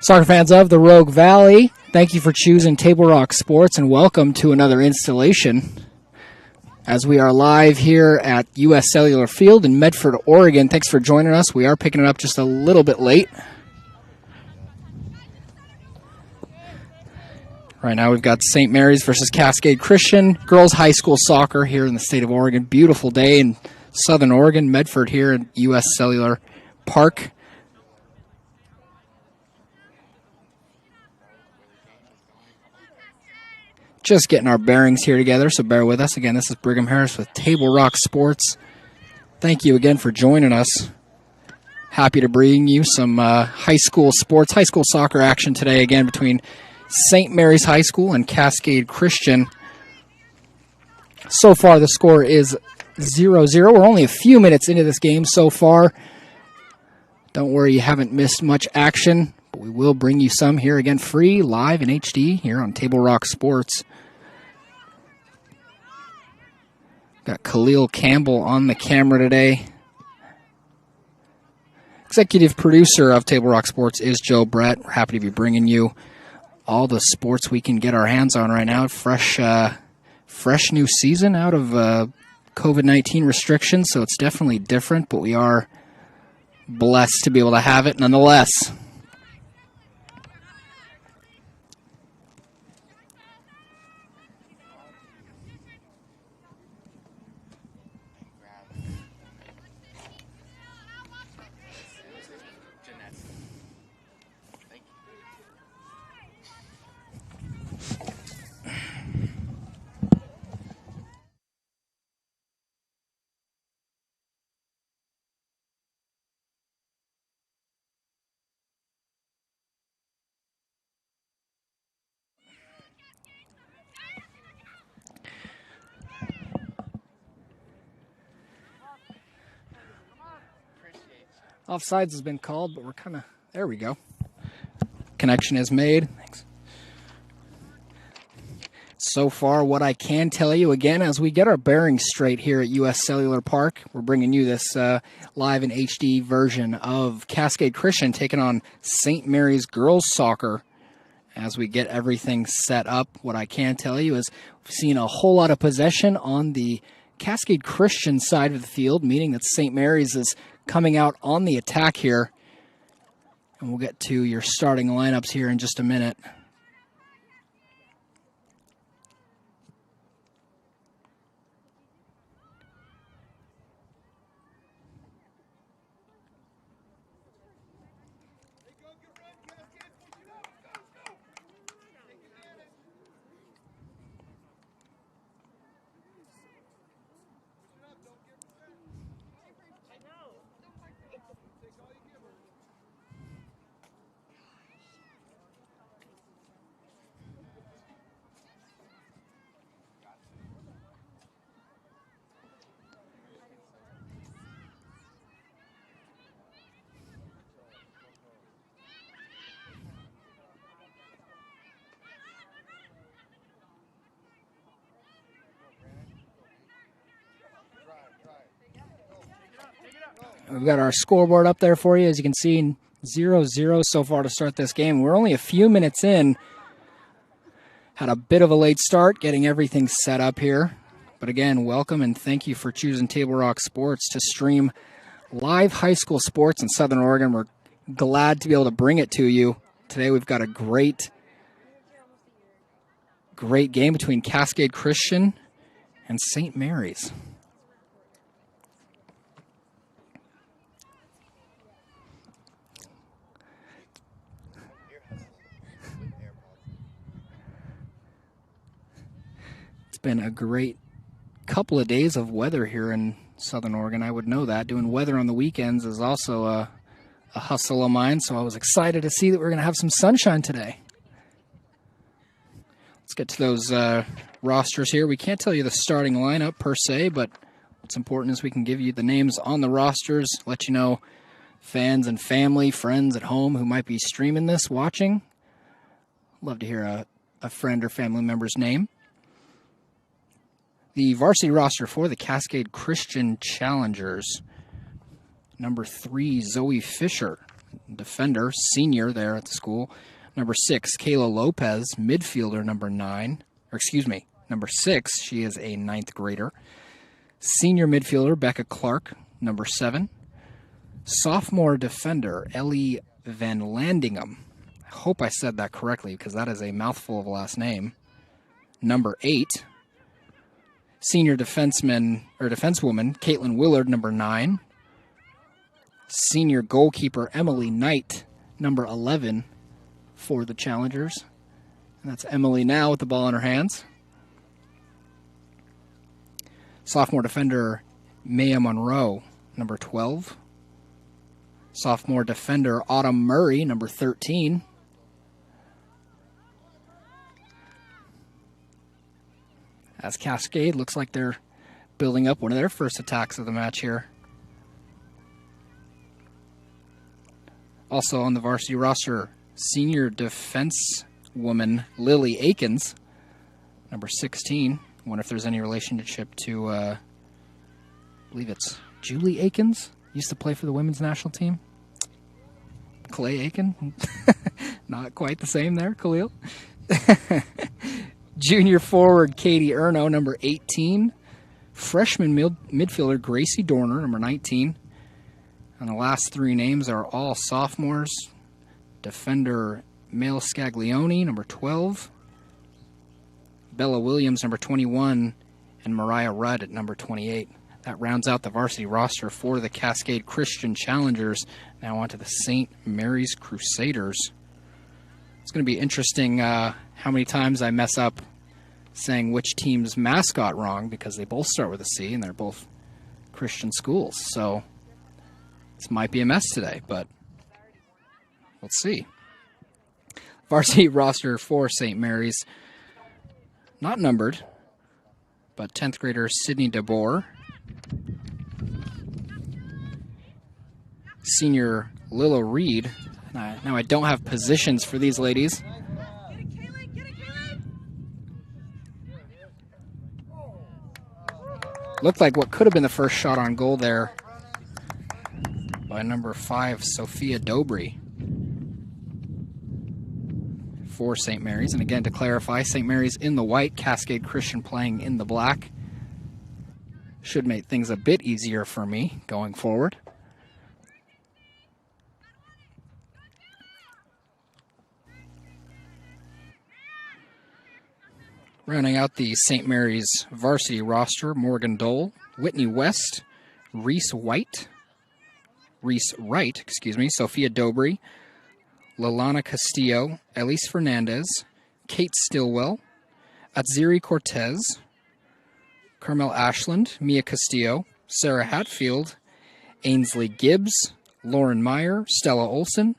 Soccer fans of the Rogue Valley, thank you for choosing Table Rock Sports and welcome to another installation. As we are live here at U.S. Cellular Field in Medford, Oregon. Thanks for joining us. We are picking it up just a little bit late. Right now we've got St. Mary's versus Cascade Christian, girls high school soccer here in the state of Oregon. Beautiful day in southern Oregon, Medford here at U.S. Cellular Park. Just getting our bearings here together, so bear with us. Again, this is Brigham Harris with Table Rock Sports. Thank you again for joining us. Happy to bring you some high school sports, high school soccer action today, again, between St. Mary's High School and Cascade Christian. So far, the score is 0-0. We're only a few minutes into this game so far. Don't worry, you haven't missed much action, but we will bring you some here, again, free, live, in HD here on Table Rock Sports. Got Khalil Campbell on the camera today. Executive producer of Table Rock Sports is Joe Brett. We're happy to be bringing you all the sports we can get our hands on right now. Fresh new season out of COVID-19 restrictions, so it's definitely different, but we are blessed to be able to have it nonetheless. Offsides has been called, but we're kind of, there we go. Connection is made. Thanks. So far, what I can tell you, again, as we get our bearings straight here at U.S. Cellular Park, we're bringing you this live and HD version of Cascade Christian taking on St. Mary's girls soccer. As we get everything set up, what I can tell you is we've seen a whole lot of possession on the Cascade Christian side of the field, meaning that St. Mary's is coming out on the attack here. And we'll get to your starting lineups here in just a minute. We've got our scoreboard up there for you. As you can see, 0-0 so far to start this game. We're only a few minutes in. Had a bit of a late start getting everything set up here. But again, welcome and thank you for choosing Table Rock Sports to stream live high school sports in Southern Oregon. We're glad to be able to bring it to you. Today we've got a great game between Cascade Christian and St. Mary's. Been a great couple of days of weather here in Southern Oregon. I would know that. Doing weather on the weekends is also a hustle of mine, so I was excited to see that we're going to have some sunshine today. Let's get to those rosters here. We can't tell you the starting lineup per se, but what's important is we can give you the names on the rosters, let you know fans and family, friends at home who might be streaming this, watching. Love to hear a friend or family member's name. The varsity roster for the Cascade Christian Challengers. Number 3, Zoe Fisher. defender, senior there at the school. Number 6, Kayla Lopez, midfielder, number 9. Or excuse me, number 6. She is a 9th grader. Senior midfielder, Becca Clark, number 7. Sophomore defender, Ellie Van Landingham. I hope I said that correctly because that is a mouthful of a last name. Number 8. Senior defensewoman, Caitlyn Willard, number 9. Senior goalkeeper, Emily Knight, number 11 for the Challengers. And that's Emily now with the ball in her hands. Sophomore defender, Maya Monroe, number 12. Sophomore defender, Autumn Murray, number 13. As Cascade looks like they're building up one of their first attacks of the match here. Also on the varsity roster, senior defense woman Lily Akins, number 16. I wonder if there's any relationship to, I believe it's Julie Akins, used to play for the women's national team. Clay Aiken, not quite the same there, Khalil. Junior forward Katie Erno, number 18. Freshman midfielder Gracie Dorner, number 19. And the last 3 names are all sophomores. Defender Mel Scaglione, number 12. Bella Williams, number 21. And Mariah Rudd at number 28. That rounds out the varsity roster for the Cascade Christian Challengers. Now on to the St. Mary's Crusaders. It's going to be interesting how many times I mess up saying which team's mascot wrong because they both start with a C and they're both Christian schools. So this might be a mess today, but let's see. Varsity roster for St. Mary's, not numbered, but 10th grader Sydney DeBoer. Senior Lilo Reed. Now I don't have positions for these ladies. Looked like what could have been the first shot on goal there by number 5, Sophia Dobry for St. Mary's. And again, to clarify, St. Mary's in the white, Cascade Christian playing in the black. Should make things a bit easier for me going forward. Rounding out the St. Mary's varsity roster, Morgan Dole, Whitney West, Reese Wright, Sophia Dobry, Lalana Castillo, Elise Fernandez, Kate Stillwell, Atziri Cortez, Carmel Ashland, Mia Castillo, Sarah Hatfield, Ainsley Gibbs, Lauren Meyer, Stella Olson,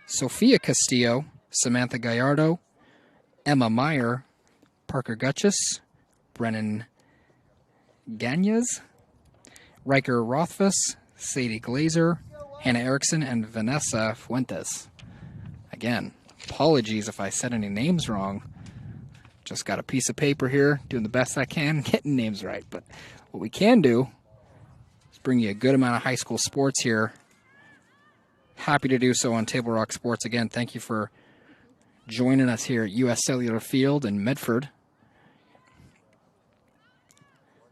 Sophia Castillo, Samantha Gallardo, Emma Meyer, Parker Gutchess, Brennan Gagnes, Riker Rothfuss, Sadie Glazer, Hannah Erickson, and Vanessa Fuentes. Again, apologies if I said any names wrong. Just got a piece of paper here, doing the best I can, getting names right. But what we can do is bring you a good amount of high school sports here. Happy to do so on Table Rock Sports. Again, thank you for joining us here at U.S. Cellular Field in Medford.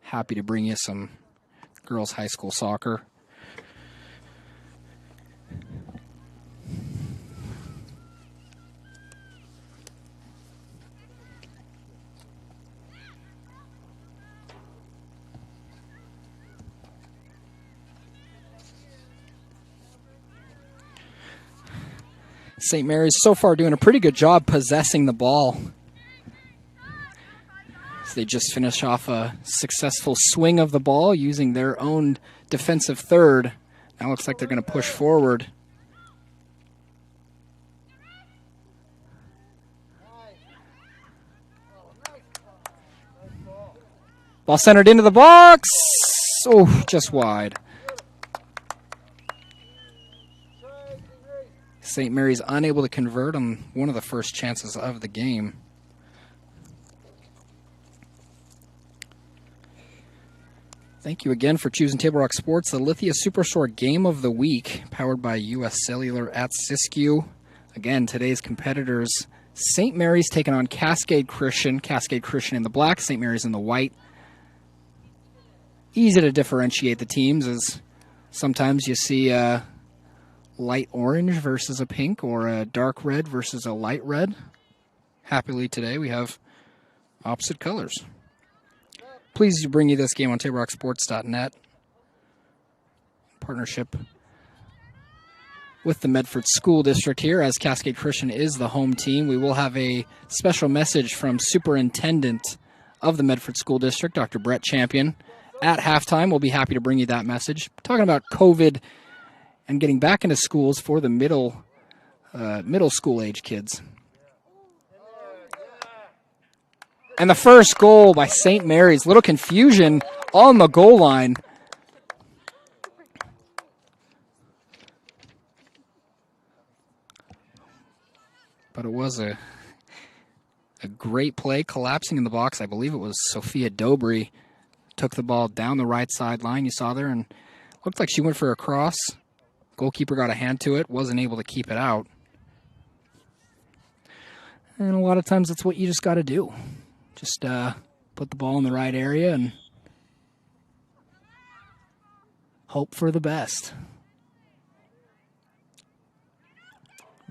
Happy to bring you some girls' high school soccer. St. Mary's so far doing a pretty good job possessing the ball. So they just finish off a successful swing of the ball using their own defensive third. Now looks like they're going to push forward. Ball centered into the box. Oh, just wide. St. Mary's unable to convert on one of the first chances of the game. Thank you again for choosing Table Rock Sports, the Lithia Superstore Game of the Week, powered by U.S. Cellular at Siskiyou. Again, today's competitors, St. Mary's taking on Cascade Christian. Cascade Christian in the black, St. Mary's in the white. Easy to differentiate the teams, as sometimes you see a light orange versus a pink, or a dark red versus a light red. Happily today we have opposite colors. Pleased to bring you this game on TableRockSports.net. Partnership with the Medford School District here, as Cascade Christian is the home team. We will have a special message from Superintendent of the Medford School District, Dr. Brett Champion. At halftime, we'll be happy to bring you that message. Talking about COVID and getting back into schools for the middle school age kids. And the first goal by St. Mary's. Little confusion on the goal line. But it was a great play, collapsing in the box. I believe it was Sophia Dobry. Took the ball down the right sideline, you saw there, and looked like she went for a cross. Goalkeeper got a hand to it, wasn't able to keep it out. And a lot of times that's what you just got to do. Just put the ball in the right area and hope for the best.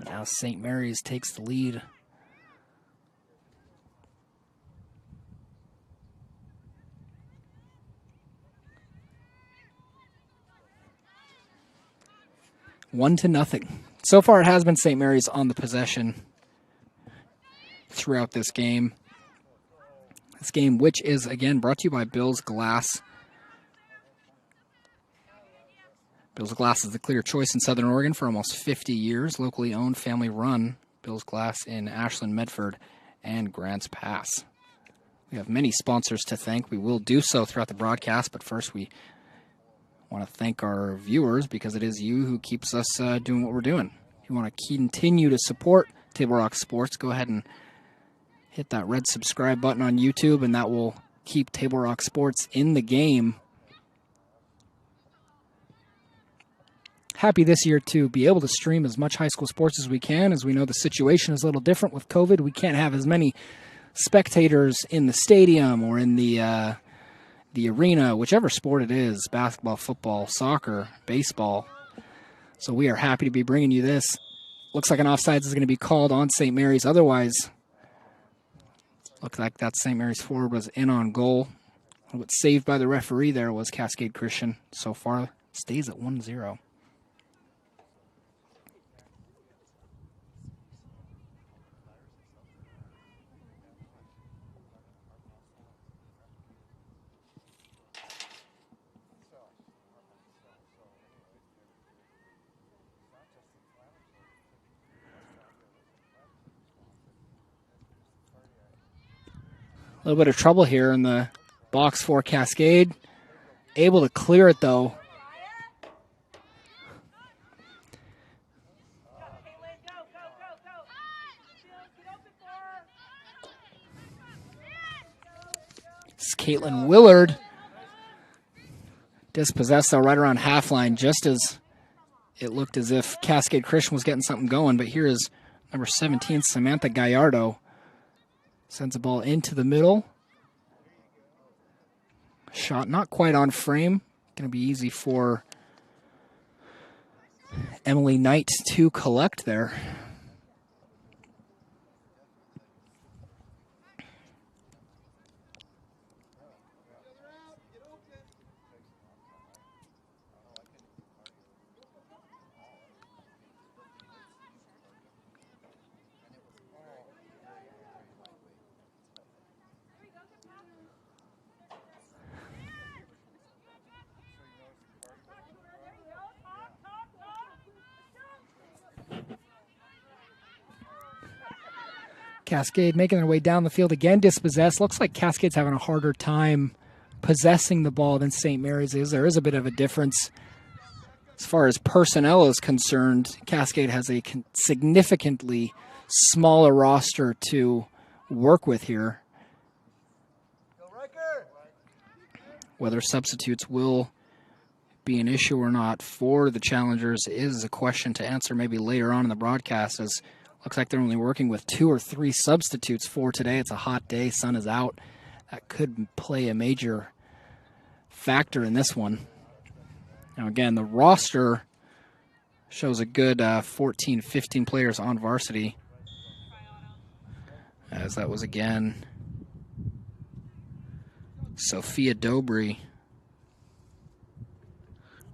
Now St. Mary's takes the lead. One to nothing. So far it has been St. Mary's on the possession throughout this game. This game, which is, again, brought to you by Bill's Glass. Bill's Glass is the clear choice in Southern Oregon for almost 50 years. Locally owned, family run. Bill's Glass in Ashland, Medford, and Grants Pass. We have many sponsors to thank. We will do so throughout the broadcast, but first we want to thank our viewers, because it is you who keeps us doing what we're doing. If you want to continue to support Table Rock Sports, go ahead and hit that red subscribe button on YouTube, and that will keep Table Rock Sports in the game. Happy this year to be able to stream as much high school sports as we can, as we know the situation is a little different with COVID. We can't have as many spectators in the stadium or in the arena, whichever sport it is, basketball, football, soccer, baseball. So we are happy to be bringing you this. Looks like an offsides is going to be called on St. Mary's. Otherwise, looked like that St. Mary's forward was in on goal. What saved by the referee there was Cascade Christian. So far, stays at 1-0. A little bit of trouble here in the box for Cascade. Able to clear it, though. It's Caitlyn Willard. Dispossessed, though, right around half line, just as it looked as if Cascade Christian was getting something going. But here is number 17, Samantha Gallardo. Sends the ball into the middle. Shot not quite on frame. Going to be easy for Emily Knight to collect there. Cascade making their way down the field again, dispossessed. Looks like Cascade's having a harder time possessing the ball than St. Mary's is. There is a bit of a difference as far as personnel is concerned. Cascade has a significantly smaller roster to work with here. Whether substitutes will be an issue or not for the challengers is a question to answer maybe later on in the broadcast, as looks like they're only working with 2 or 3 substitutes for today. It's a hot day, sun is out. That could play a major factor in this one. Now again, the roster shows a good 14, 15 players on varsity, as that was again Sophia Dobry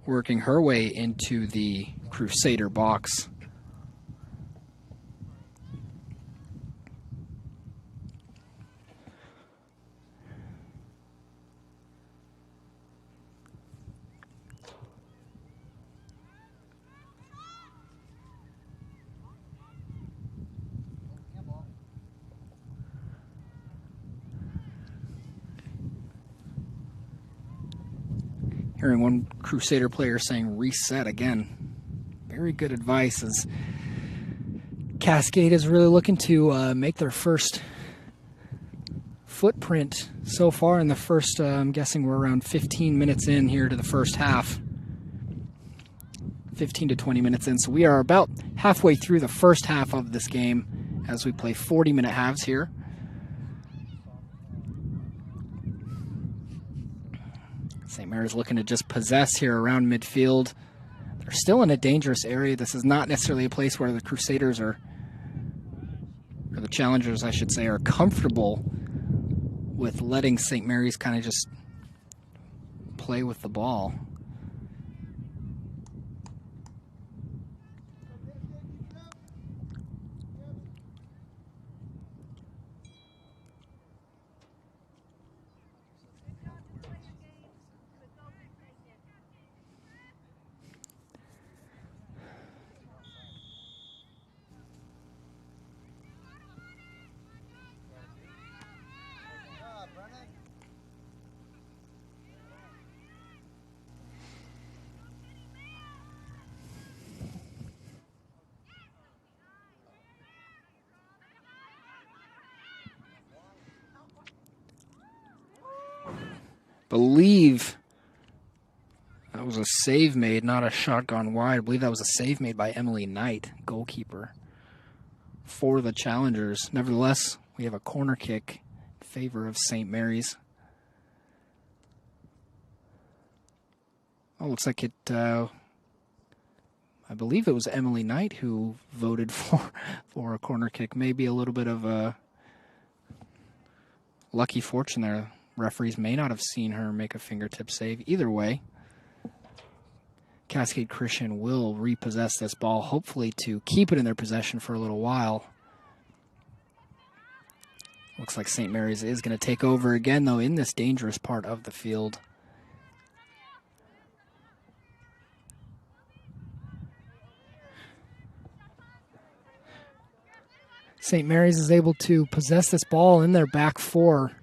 working her way into the Crusader box. Hearing one Crusader player saying reset again. Very good advice, as Cascade is really looking to make their first footprint so far in the first, I'm guessing we're around 15 minutes in here to the first half. 15 to 20 minutes in. So we are about halfway through the first half of this game as we play 40-minute halves here. St. Mary's looking to just possess here around midfield. They're still in a dangerous area. This is not necessarily a place where the Crusaders are, or the challengers, I should say, are comfortable with letting St. Mary's kind of just play with the ball. Believe that was a save made, not a shot gone wide. I believe that was a save made by Emily Knight, goalkeeper, for the challengers. Nevertheless, we have a corner kick in favor of St. Mary's. Oh, looks like it, I believe it was Emily Knight who voted for a corner kick. Maybe a little bit of a lucky fortune there. Referees may not have seen her make a fingertip save. Either way, Cascade Christian will repossess this ball, hopefully to keep it in their possession for a little while. Looks like St. Mary's is going to take over again, though, in this dangerous part of the field. St. Mary's is able to possess this ball in their back four.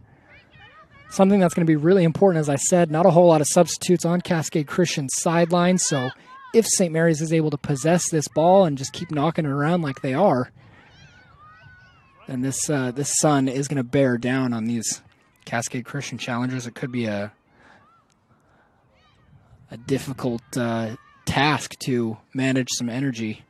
Something that's going to be really important, as I said, not a whole lot of substitutes on Cascade Christian's sideline, so if St. Mary's is able to possess this ball and just keep knocking it around like they are, then this sun is going to bear down on these Cascade Christian challengers. It could be a difficult task to manage some energy.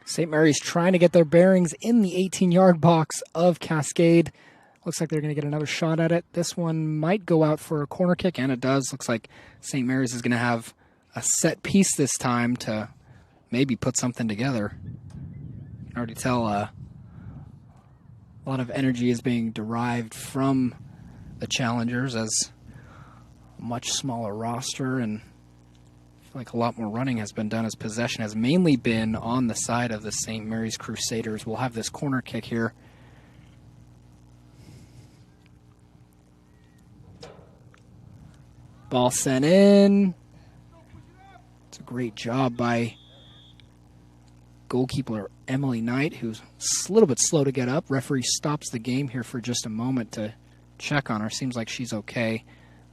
St. Mary's trying to get their bearings in the 18-yard box of Cascade. Looks like they're going to get another shot at it. This one might go out for a corner kick, and it does. Looks like St. Mary's is going to have a set piece this time to maybe put something together. You can already tell a lot of energy is being derived from the challengers, as a much smaller roster, and like a lot more running has been done, as possession has mainly been on the side of the St. Mary's Crusaders. We'll have this corner kick here. Ball sent in. It's a great job by goalkeeper Emily Knight, who's a little bit slow to get up. Referee stops the game here for just a moment to check on her. Seems like she's okay.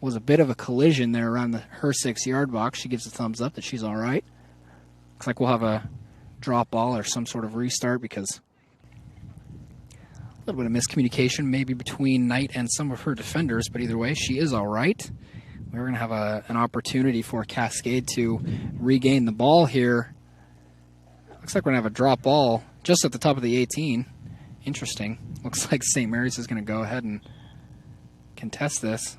Was a bit of a collision there around her 6-yard box. She gives a thumbs up that she's all right. Looks like we'll have a drop ball or some sort of restart because a little bit of miscommunication maybe between Knight and some of her defenders, but either way, she is all right. We're going to have an opportunity for Cascade to regain the ball here. Looks like we're going to have a drop ball just at the top of the 18. Interesting. Looks like St. Mary's is going to go ahead and contest this.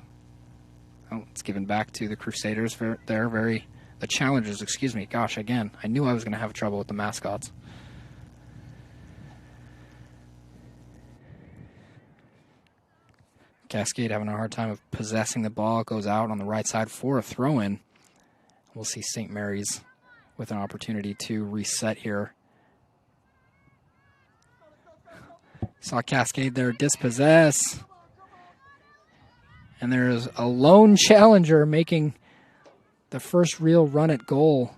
Oh, it's given back to the Crusaders. The Challengers, excuse me. Gosh, again, I knew I was going to have trouble with the mascots. Cascade having a hard time of possessing the ball. It goes out on the right side for a throw-in. We'll see St. Mary's with an opportunity to reset here. Saw Cascade there dispossess. And there's a lone challenger making the first real run at goal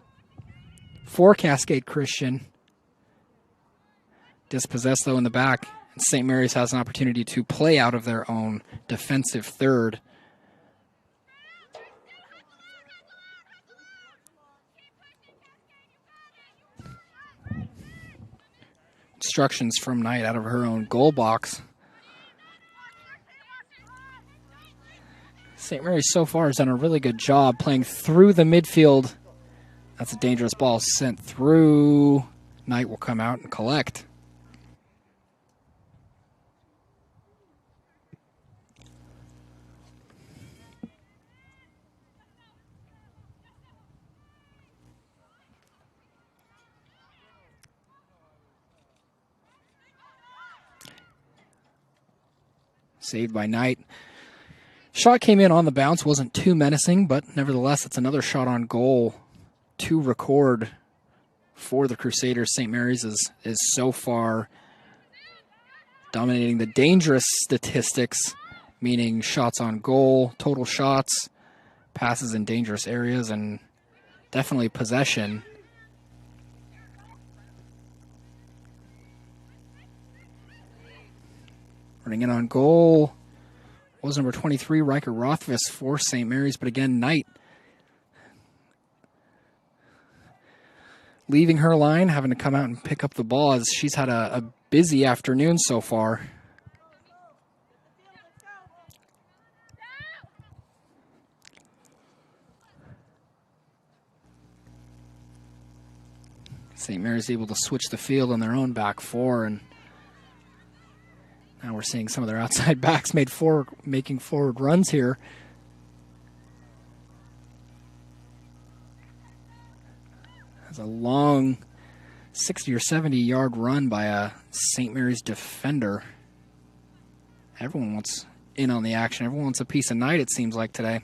for Cascade Christian. Dispossessed, though, in the back. And St. Mary's has an opportunity to play out of their own defensive third. Instructions from Knight out of her own goal box. St. Mary's so far has done a really good job playing through the midfield. That's a dangerous ball sent through. Knight will come out and collect. Saved by Knight. Shot came in on the bounce, wasn't too menacing, but nevertheless, it's another shot on goal to record for the Crusaders. St. Mary's is so far dominating the dangerous statistics, meaning shots on goal, total shots, passes in dangerous areas, and definitely possession. Running in on goal was number 23, Riker Rothfuss for St. Mary's, but again, Knight leaving her line, having to come out and pick up the ball as she's had a busy afternoon so far. St. Mary's able to switch the field on their own back four, and now we're seeing some of their outside backs making forward runs here. That's a long 60 or 70-yard run by a St. Mary's defender. Everyone wants in on the action. Everyone wants a piece of Knight, it seems like, today.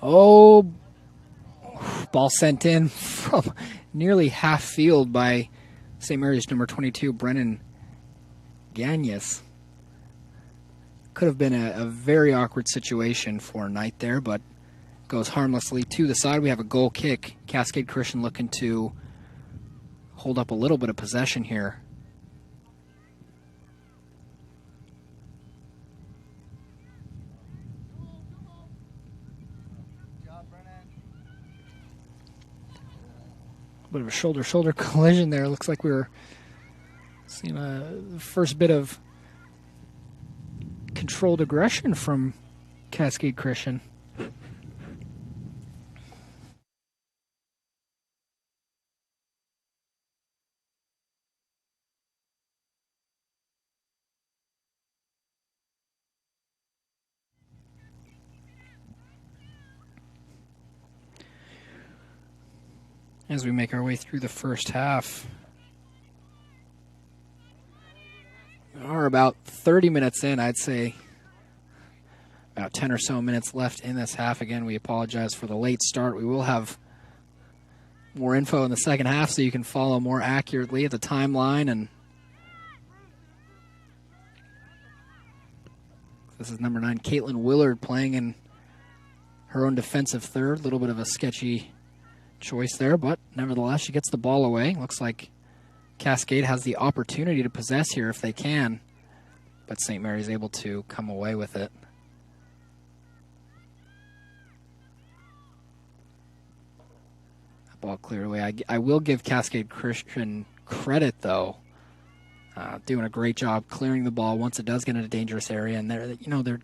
Oh, ball sent in from nearly half field by St. Mary's number 22, Brennan Gagnes. Could have been a very awkward situation for Knight there, but goes harmlessly to the side. We have a goal kick. Cascade Christian looking to hold up a little bit of possession here. Bit of a shoulder-shoulder collision there. Looks like we were seeing a first bit of controlled aggression from Cascade Christian. as we make our way through the first half. We are about 30 minutes in, I'd say. About 10 or so minutes left in this half. Again, we apologize for the late start. We will have more info in the second half so you can follow more accurately at the timeline. And this is number 9, Caitlyn Willard, playing in her own defensive third. A little bit of a sketchy choice there, but nevertheless, she gets the ball away. Looks like Cascade has the opportunity to possess here if they can, but St. Mary's able to come away with it. That ball cleared away. I will give Cascade Christian credit, though, doing a great job clearing the ball once it does get in a dangerous area, and they're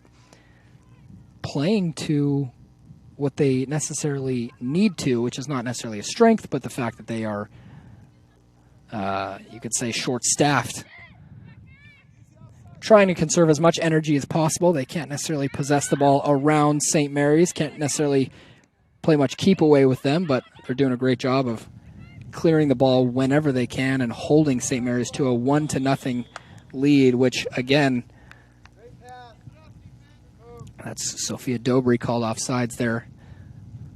playing to what they necessarily need to, which is not necessarily a strength, but the fact that they are, you could say, short-staffed. Trying to conserve as much energy as possible. They can't necessarily possess the ball around St. Mary's, can't necessarily play much keep away with them, but they're doing a great job of clearing the ball whenever they can and holding St. Mary's to a 1-0 lead, which, again, that's Sophia Dobry called offsides there.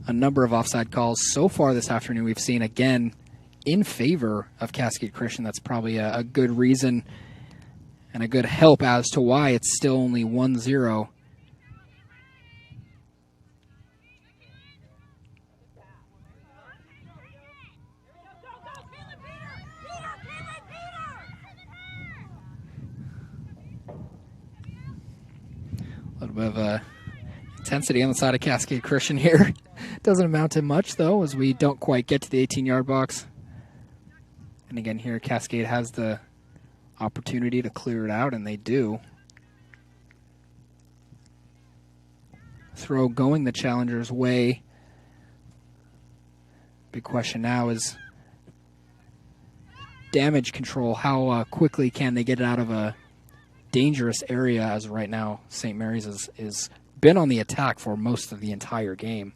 A number of offside calls so far this afternoon we've seen, again, in favor of Cascade Christian. That's probably a good reason and a good help as to why it's still only 1-0. A little bit of intensity on the side of Cascade Christian here. Doesn't amount to much, though, as we don't quite get to the 18-yard box. And again, here Cascade has the opportunity to clear it out, and they do. Throw going the challenger's way. Big question now is damage control. How quickly can they get it out of a dangerous area, as right now St. Mary's is been on the attack for most of the entire game.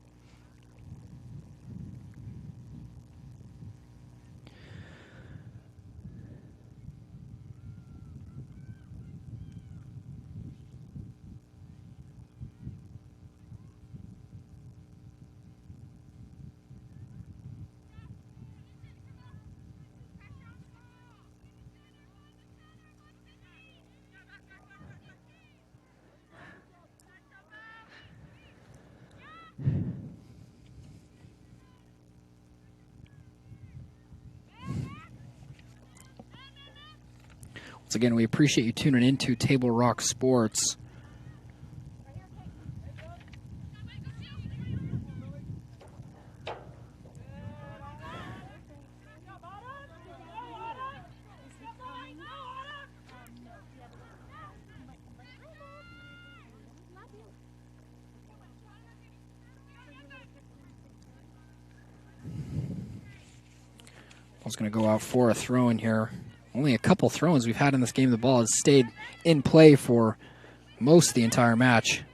Once again, we appreciate you tuning into Table Rock Sports. Ball's going to go out for a throw in here. Only a couple throw-ins we've had in this game. The ball has stayed in play for most of the entire match.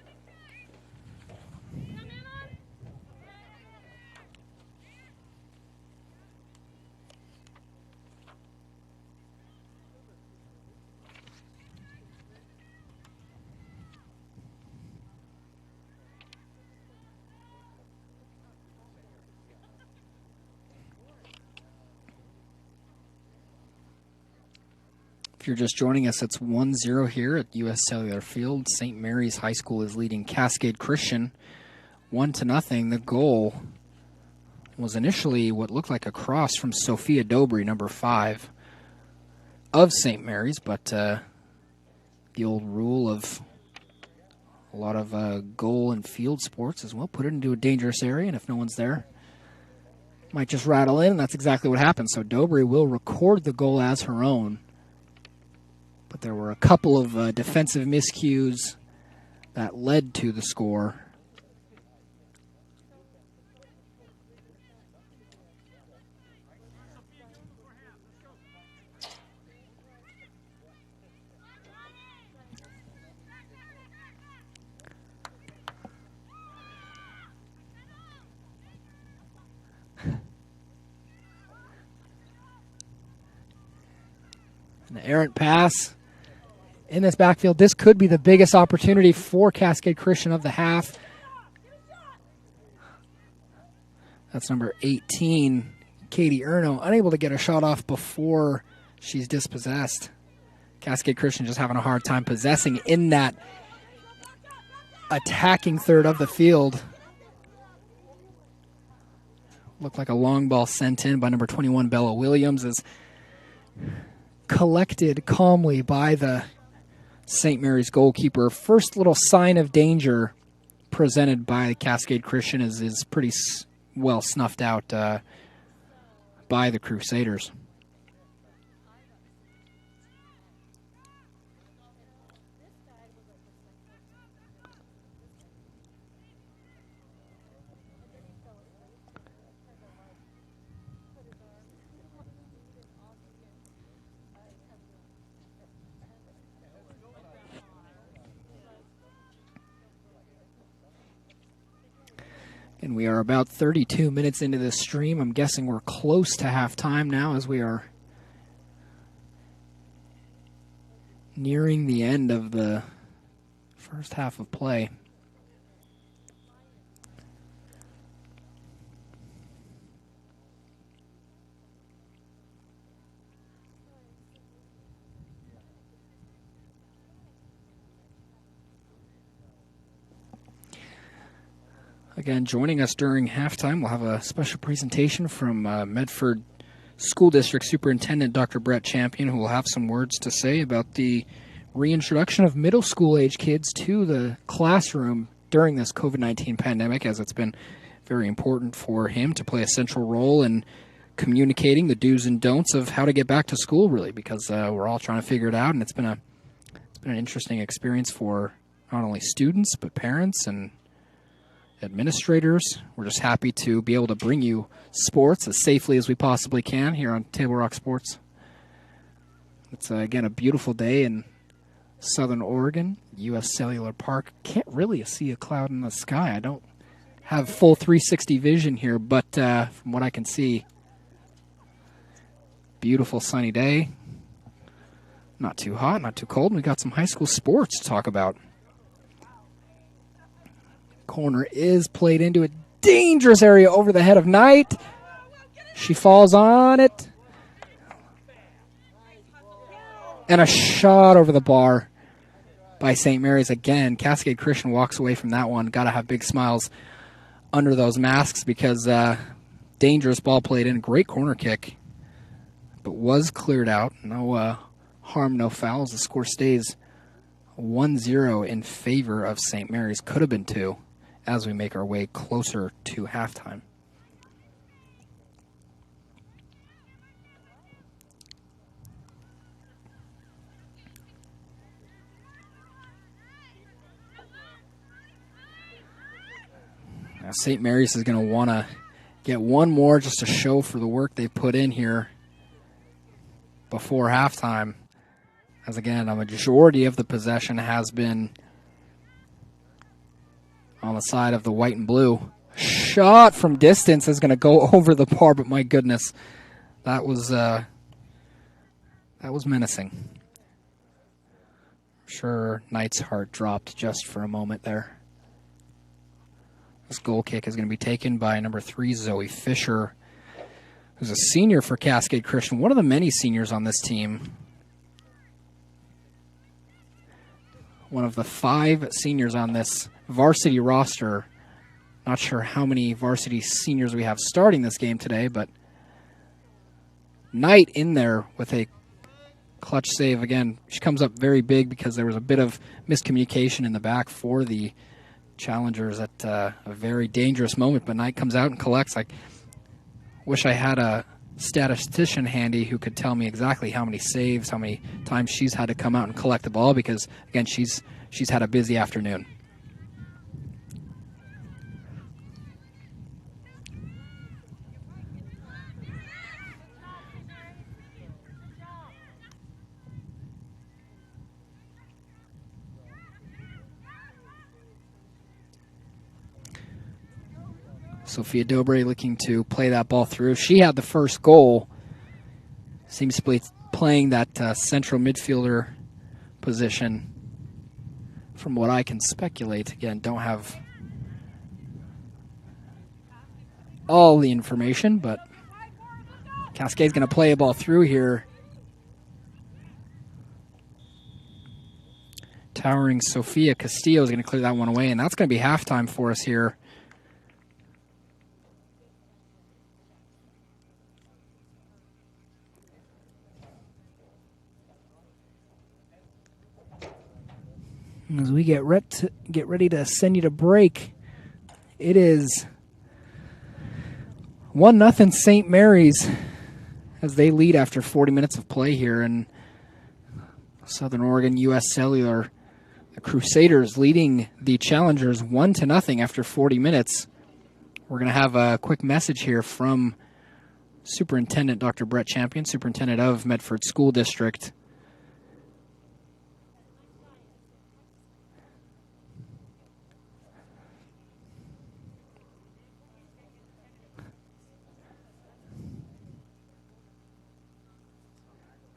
If you're just joining us, it's 1-0 here at U.S. Cellular Field. St. Mary's High School is leading Cascade Christian 1-0. The goal was initially what looked like a cross from Sophia Dobry, number 5 of St. Mary's, but the old rule of a lot of goal and field sports as well, put it into a dangerous area, and if no one's there, might just rattle in, and that's exactly what happened. So Dobry will record the goal as her own. But there were a couple of defensive miscues that led to the score. An errant pass in this backfield. This could be the biggest opportunity for Cascade Christian of the half. That's number 18, Katie Erno, unable to get a shot off before she's dispossessed. Cascade Christian just having a hard time possessing in that attacking third of the field. Looked like a long ball sent in by number 21, Bella Williams, is collected calmly by the St. Mary's goalkeeper. First little sign of danger presented by Cascade Christian is pretty well snuffed out by the Crusaders. And we are about 32 minutes into this stream. I'm guessing we're close to halftime now as we are nearing the end of the first half of play. Again, joining us during halftime, we'll have a special presentation from Medford School District Superintendent Dr. Brett Champion, who will have some words to say about the reintroduction of middle school age kids to the classroom during this COVID-19 pandemic, as it's been very important for him to play a central role in communicating the do's and don'ts of how to get back to school, really, because we're all trying to figure it out, and it's been an interesting experience for not only students but parents and administrators. We're just happy to be able to bring you sports as safely as we possibly can here on Table Rock Sports. It's, again, a beautiful day in Southern Oregon, U.S. Cellular Park. Can't really see a cloud in the sky. I don't have full 360 vision here, but from what I can see, beautiful sunny day. Not too hot, not too cold. We got some high school sports to talk about. Corner is played into a dangerous area over the head of Knight. She falls on it. And a shot over the bar by St. Mary's again. Cascade Christian walks away from that one. Got to have big smiles under those masks because dangerous ball played in. Great corner kick, but was cleared out. No harm, no fouls. The score stays 1-0 in favor of St. Mary's. Could have been 2. As we make our way closer to halftime. Now St. Mary's is going to want to get one more just to show for the work they put in here before halftime. As again, a majority of the possession has been on the side of the white and blue. Shot from distance is going to go over the bar, but my goodness, that was menacing. I'm sure Knight's heart dropped just for a moment there. This goal kick is going to be taken by number 3, Zoe Fisher, who's a senior for Cascade Christian, one of the many seniors on this team. One of the 5 seniors on this varsity roster. Not sure how many varsity seniors we have starting this game today, but Knight in there with a clutch save. Again, she comes up very big because there was a bit of miscommunication in the back for the challengers at a very dangerous moment, but Knight comes out and collects. I wish I had a statistician handy who could tell me exactly how many saves, how many times she's had to come out and collect the ball, because again, she's had a busy afternoon. Sophia Dobre looking to play that ball through. She had the first goal Seems to be playing that central midfielder position, from what I can speculate. Again, don't have all the information, but Cascade's going to play a ball through here. Towering Sofia Castillo is going to clear that one away, and that's going to be halftime for us here. As we get ready to send you to break, it is 1-0 St. Mary's as they lead after 40 minutes of play here in Southern Oregon U.S. Cellular. The Crusaders leading the Challengers 1-0 after 40 minutes. We're going to have a quick message here from Superintendent Dr. Brett Champion, Superintendent of Medford School District.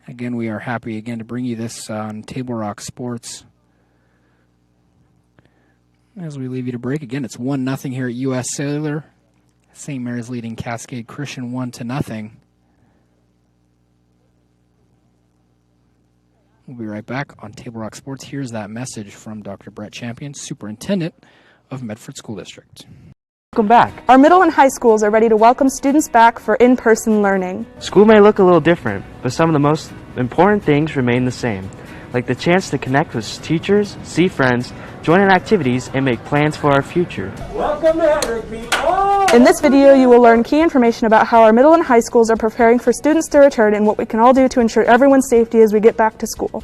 Again, we are happy again to bring you this on Table Rock Sports. As we leave you to break, again, it's 1-0 here at U.S. Cellular. St. Mary's leading Cascade Christian 1-0. We'll be right back on Table Rock Sports. Here's that message from Dr. Brett Champion, Superintendent of Medford School District. Welcome back. Our middle and high schools are ready to welcome students back for in-person learning. School may look a little different, but some of the most important things remain the same, like the chance to connect with teachers, see friends, join in activities, and make plans for our future. Welcome to Hedrick, people! In this video, you will learn key information about how our middle and high schools are preparing for students to return and what we can all do to ensure everyone's safety as we get back to school.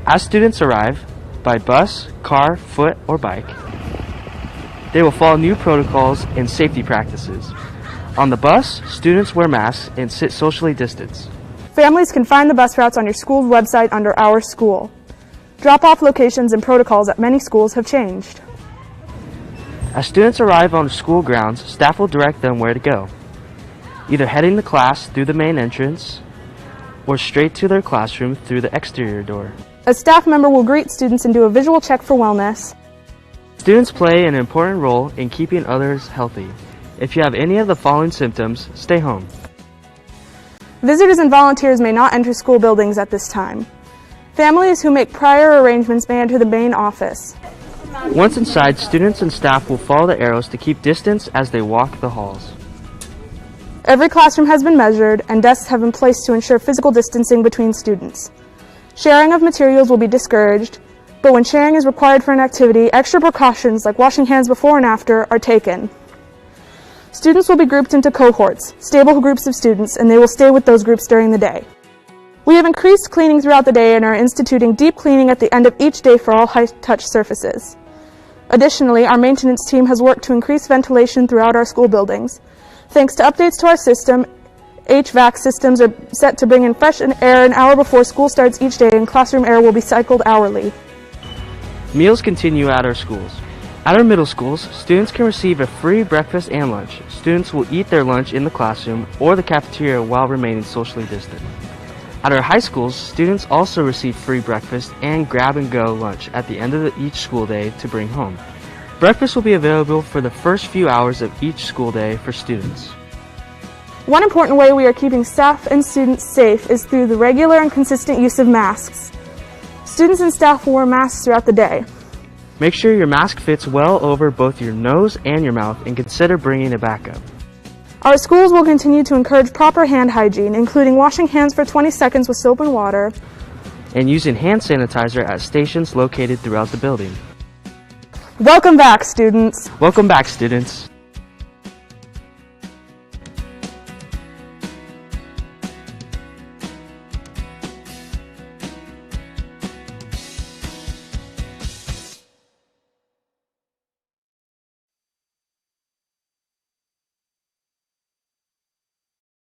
As students arrive, by bus, car, foot, or bike, they will follow new protocols and safety practices. On the bus, students wear masks and sit socially distanced. Families can find the bus routes on your school's website under Our School. Drop-off locations and protocols at many schools have changed. As students arrive on school grounds, staff will direct them where to go, either heading to class through the main entrance or straight to their classroom through the exterior door. A staff member will greet students and do a visual check for wellness. Students play an important role in keeping others healthy. If you have any of the following symptoms, stay home. Visitors and volunteers may not enter school buildings at this time. Families who make prior arrangements may enter the main office. Once inside, students and staff will follow the arrows to keep distance as they walk the halls. Every classroom has been measured and desks have been placed to ensure physical distancing between students. Sharing of materials will be discouraged, but when sharing is required for an activity, extra precautions like washing hands before and after are taken. Students will be grouped into cohorts, stable groups of students, and they will stay with those groups during the day. We have increased cleaning throughout the day and are instituting deep cleaning at the end of each day for all high-touch surfaces. Additionally, our maintenance team has worked to increase ventilation throughout our school buildings. Thanks to updates to our system, HVAC systems are set to bring in fresh air an hour before school starts each day, and classroom air will be cycled hourly. Meals continue at our schools. At our middle schools, students can receive a free breakfast and lunch. Students will eat their lunch in the classroom or the cafeteria while remaining socially distant. At our high schools, students also receive free breakfast and grab-and-go lunch at the end of each school day to bring home. Breakfast will be available for the first few hours of each school day for students. One important way we are keeping staff and students safe is through the regular and consistent use of masks. Students and staff will wear masks throughout the day. Make sure your mask fits well over both your nose and your mouth, and consider bringing a backup. Our schools will continue to encourage proper hand hygiene, including washing hands for 20 seconds with soap and water, and using hand sanitizer at stations located throughout the building. Welcome back, students. Welcome back, students.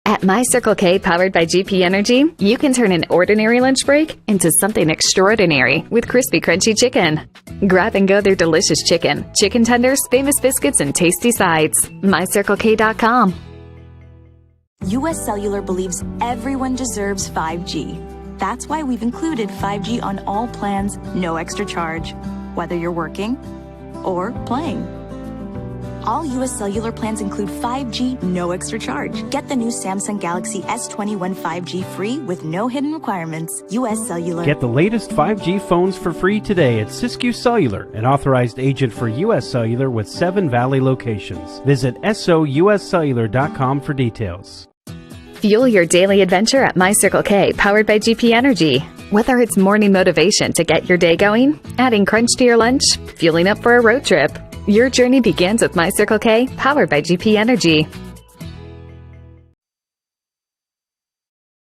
At My Circle K, powered by GP Energy, you can turn an ordinary lunch break into something extraordinary with crispy, crunchy chicken. Grab and go their delicious chicken, chicken tenders, famous biscuits, and tasty sides. MyCircleK.com. US Cellular believes everyone deserves 5G. That's why we've included 5G on all plans, no extra charge, whether you're working or playing. All US Cellular plans include 5G, no extra charge. Get the new Samsung Galaxy S21 5G free with no hidden requirements. US Cellular. Get the latest 5G phones for free today at Siskiyou Cellular, an authorized agent for US Cellular with 7 Valley locations. Visit souscellular.com for details. Fuel your daily adventure at My Circle K, powered by GP Energy. Whether it's morning motivation to get your day going, adding crunch to your lunch, fueling up for a road trip, your journey begins with My Circle K, powered by GP Energy.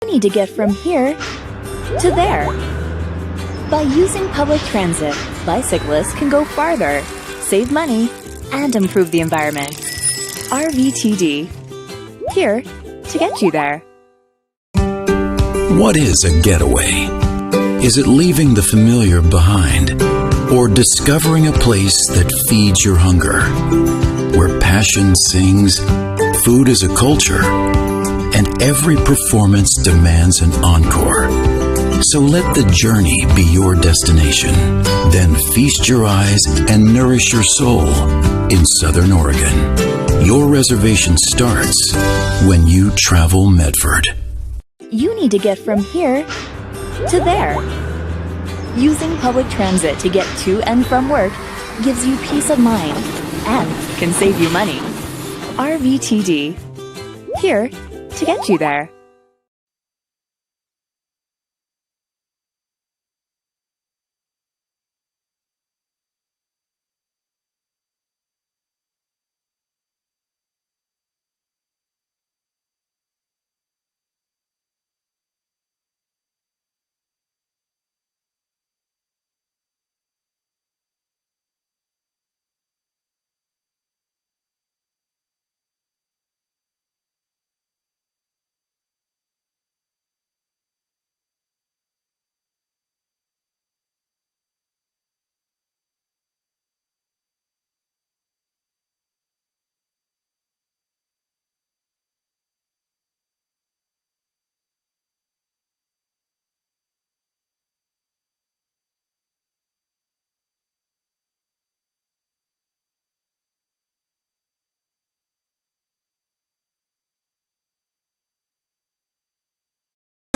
You need to get from here to there. By using public transit, bicyclists can go farther, save money, and improve the environment. RVTD. Here to get you there. What is a getaway? Is it leaving the familiar behind? Or discovering a place that feeds your hunger? Where passion sings, food is a culture, and every performance demands an encore. So let the journey be your destination. Then feast your eyes and nourish your soul in Southern Oregon. Your reservation starts when you travel Medford. You need to get from here to there. Using public transit to get to and from work gives you peace of mind and can save you money. RVTD. Here to get you there.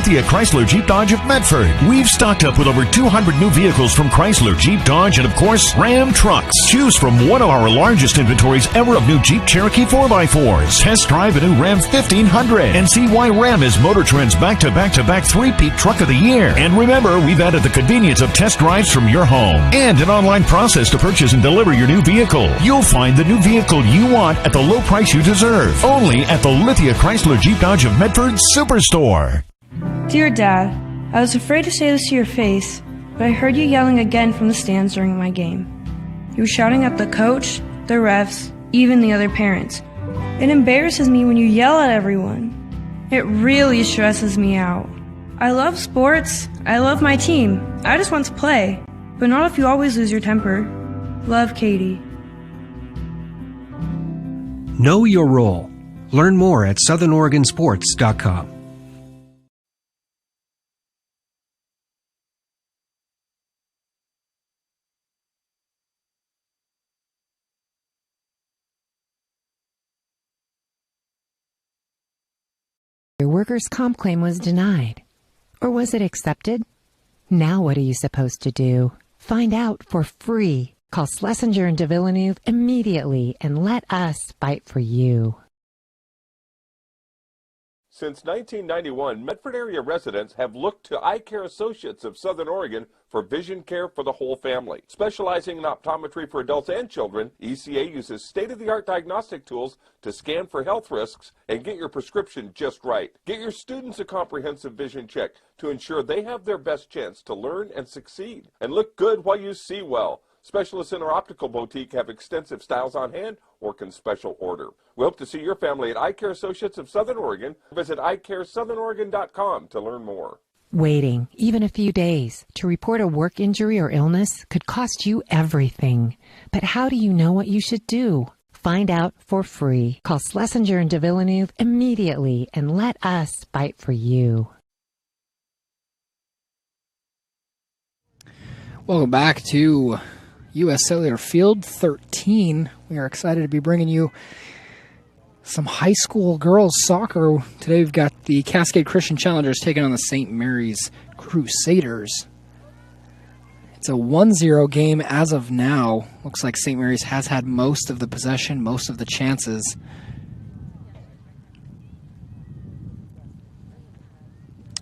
Lithia Chrysler Jeep Dodge of Medford. We've stocked up with over 200 new vehicles from Chrysler, Jeep, Dodge, and of course, Ram trucks. Choose from one of our largest inventories ever of new Jeep Cherokee 4x4s. Test drive a new Ram 1500 and see why Ram is Motor Trend's back-to-back-to-back three-peat truck of the year. And remember, we've added the convenience of test drives from your home and an online process to purchase and deliver your new vehicle. You'll find the new vehicle you want at the low price you deserve. Only at the Lithia Chrysler Jeep Dodge of Medford Superstore. Dear Dad, I was afraid to say this to your face, but I heard you yelling again from the stands during my game. You were shouting at the coach, the refs, even the other parents. It embarrasses me when you yell at everyone. It really stresses me out. I love sports, I love my team, I just want to play, but not if you always lose your temper. Love, Katie. Know your role. Learn more at southernoregonsports.com. Your workers' comp claim was denied. Or was it accepted? Now what are you supposed to do? Find out for free. Call Schlesinger and de Villeneuve immediately and let us fight for you. Since 1991, Medford area residents have looked to Eye Care Associates of Southern Oregon for vision care for the whole family. Specializing in optometry for adults and children, ECA uses state-of-the-art diagnostic tools to scan for health risks and get your prescription just right. Get your students a comprehensive vision check to ensure they have their best chance to learn and succeed. And look good while you see well. Specialists in our optical boutique have extensive styles on hand or can special order. We hope to see your family at Eye Care Associates of Southern Oregon. Visit eyecaresouthern.oregon.com to learn more. Waiting, even a few days, to report a work injury or illness could cost you everything. But how do you know what you should do? Find out for free. Call Schlesinger and de Villeneuve immediately and let us fight for you. Welcome back to U.S. Cellular Field 13. We are excited to be bringing you some high school girls soccer. Today we've got the Cascade Christian Challengers taking on the St. Mary's Crusaders. It's a 1-0 game as of now. Looks like St. Mary's has had most of the possession, most of the chances.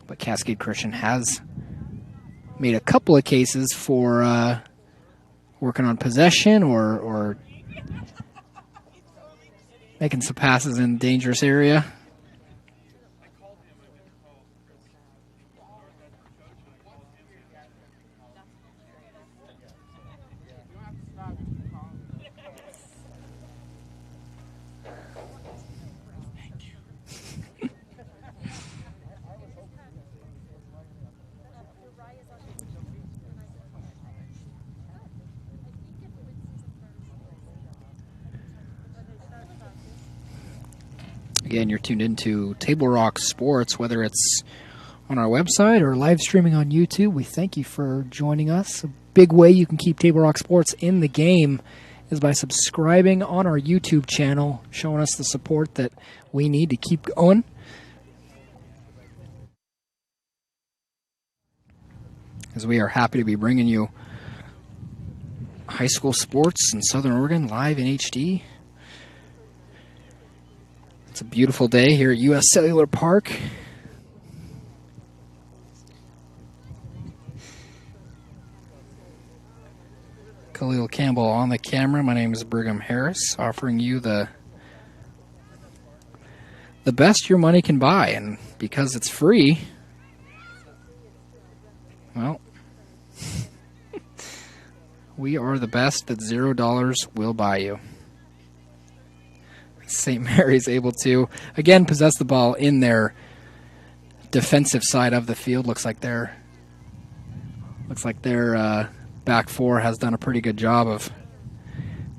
But Cascade Christian has made a couple of cases for working on possession or making some passes in dangerous area. Again, you're tuned into Table Rock Sports, whether it's on our website or live streaming on YouTube. We thank you for joining us. A big way you can keep Table Rock Sports in the game is by subscribing on our YouTube channel, showing us the support that we need to keep going. As we are happy to be bringing you high school sports in Southern Oregon live in HD. It's a beautiful day here at U.S. Cellular Park. Khalil Campbell on the camera. My name is Brigham Harris, offering you the best your money can buy. And because it's free, well, we are the best that $0 will buy you. St. Mary's able to, again, possess the ball in their defensive side of the field. Looks like their back four has done a pretty good job of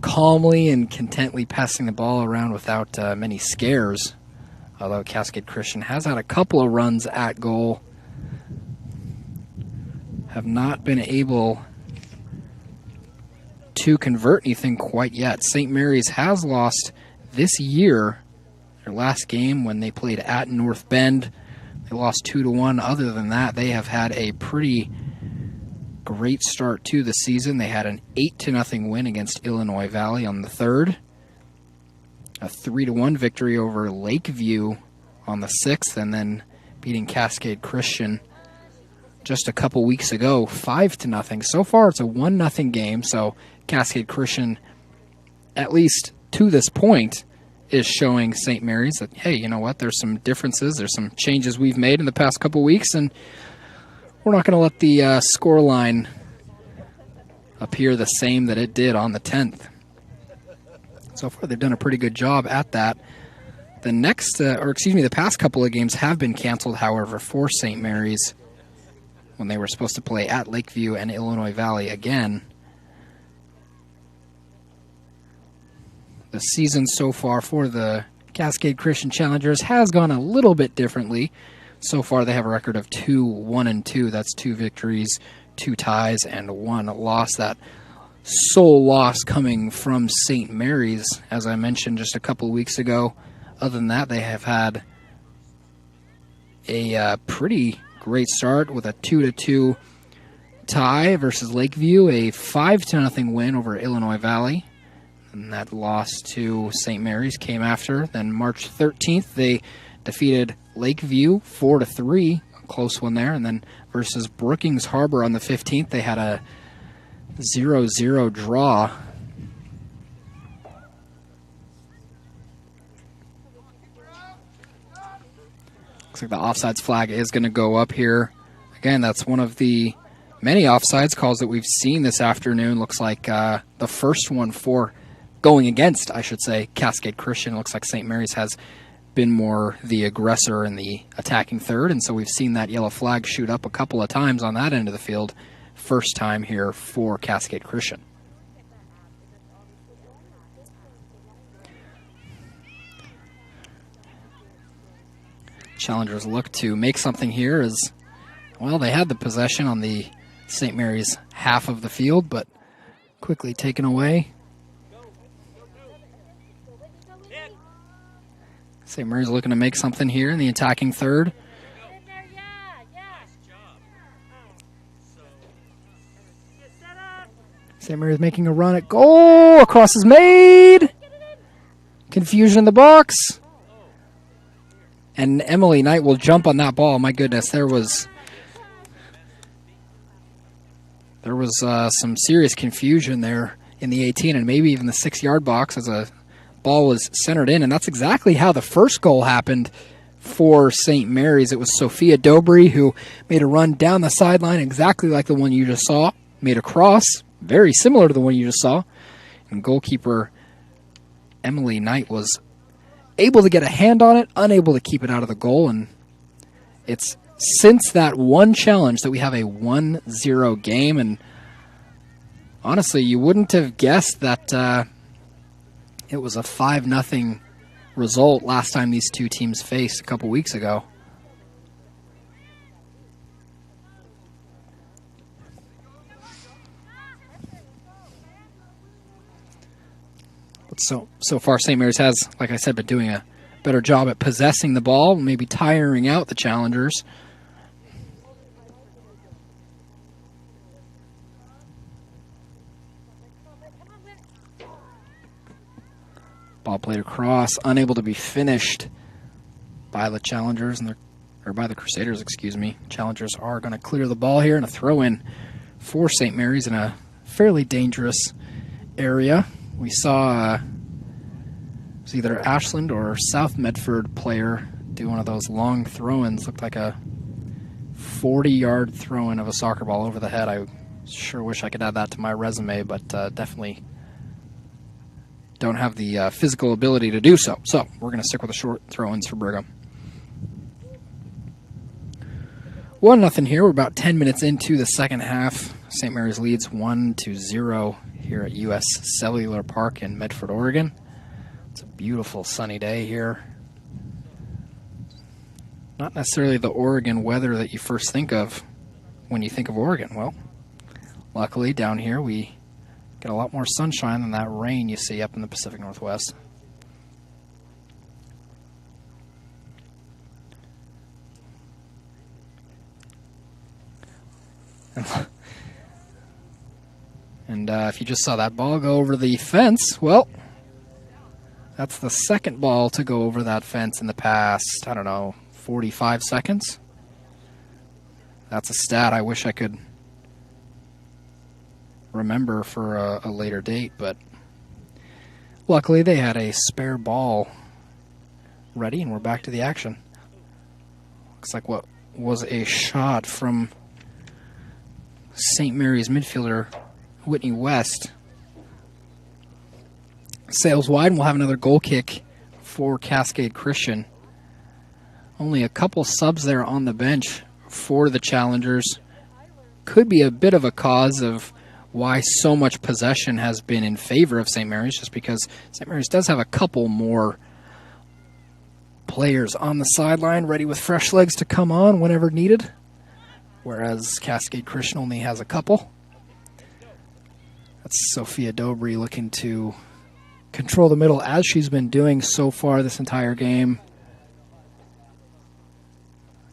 calmly and contently passing the ball around without many scares. Although Cascade Christian has had a couple of runs at goal, have not been able to convert anything quite yet. St. Mary's has lost this year, their last game when they played at North Bend. They lost 2-1. Other than that, they have had a pretty great start to the season. They had an 8-0 win against Illinois Valley on the 3rd. A 3-1 victory over Lakeview on the 6th, and then beating Cascade Christian just a couple weeks ago, 5-0. So far, it's a 1-0 game, so Cascade Christian, at least to this point, is showing St. Mary's that, hey, you know what, there's some differences, there's some changes we've made in the past couple weeks, and we're not going to let the score line appear the same that it did on the 10th. So far, they've done a pretty good job at that. The past couple of games have been canceled, however, for St. Mary's when they were supposed to play at Lakeview and Illinois Valley again. The season so far for the Cascade Christian Challengers has gone a little bit differently. So far, they have a record of 2-1-2. That's 2 victories, 2 ties, and 1 loss. That sole loss coming from St. Mary's, as I mentioned just a couple weeks ago. Other than that, they have had a pretty great start with a 2-2 tie versus Lakeview, a 5-0 win over Illinois Valley. And that loss to St. Mary's came after. Then March 13th, they defeated Lakeview 4-3, a close one there. And then versus Brookings Harbor on the 15th, they had a 0-0 draw. Looks like the offsides flag is going to go up here. Again, that's one of the many offsides calls that we've seen this afternoon. Looks like the first one for going against, I should say, Cascade Christian. Looks like St. Mary's has been more the aggressor in the attacking third, and so we've seen that yellow flag shoot up a couple of times on that end of the field. First time here for Cascade Christian. Challengers look to make something here as, well, they had the possession on the St. Mary's half of the field, but quickly taken away. St. Mary's looking to make something here in the attacking third. St. Mary's making a run at goal. A cross is made. Confusion in the box. And Emily Knight will jump on that ball. My goodness, there was some serious confusion there in the 18 and maybe even the 6-yard box as a ball was centered in. And that's exactly how the first goal happened for St. Mary's. It was Sophia Dobry who made a run down the sideline exactly like the one you just saw. Made a cross, very similar to the one you just saw. And goalkeeper Emily Knight was able to get a hand on it, unable to keep it out of the goal. And it's since that one challenge that we have a 1-0 game. And honestly, you wouldn't have guessed that it was a 5-0 result last time these two teams faced a couple weeks ago. But so far, St. Mary's has, like I said, been doing a better job at possessing the ball, maybe tiring out the challengers. Ball played across, unable to be finished by the challengers, or by the Crusaders, excuse me. Challengers are going to clear the ball here and a throw-in for St. Mary's in a fairly dangerous area. We saw it was either Ashland or South Medford player do one of those long throw-ins. Looked like a 40-yard throw-in of a soccer ball over the head. I sure wish I could add that to my resume, but definitely don't have the physical ability to do so. So we're going to stick with the short throw-ins for Brigham. 1-0 here. We're about 10 minutes into the second half. St. Mary's leads 1-0 here at U.S. Cellular Park in Medford, Oregon. It's a beautiful sunny day here. Not necessarily the Oregon weather that you first think of when you think of Oregon. Well, luckily down here we get a lot more sunshine than that rain you see up in the Pacific Northwest. And if you just saw that ball go over the fence, well, that's the second ball to go over that fence in the past, I don't know, 45 seconds. That's a stat I wish I could remember for a later date, but luckily they had a spare ball ready and we're back to the action. Looks like what was a shot from St. Mary's midfielder Whitney West sails wide, and we'll have another goal kick for Cascade Christian. Only a couple subs there on the bench for the challengers. Could be a bit of a cause of why so much possession has been in favor of St. Mary's, just because St. Mary's does have a couple more players on the sideline ready with fresh legs to come on whenever needed, whereas Cascade Christian only has a couple. That's Sophia Dobry looking to control the middle as she's been doing so far this entire game.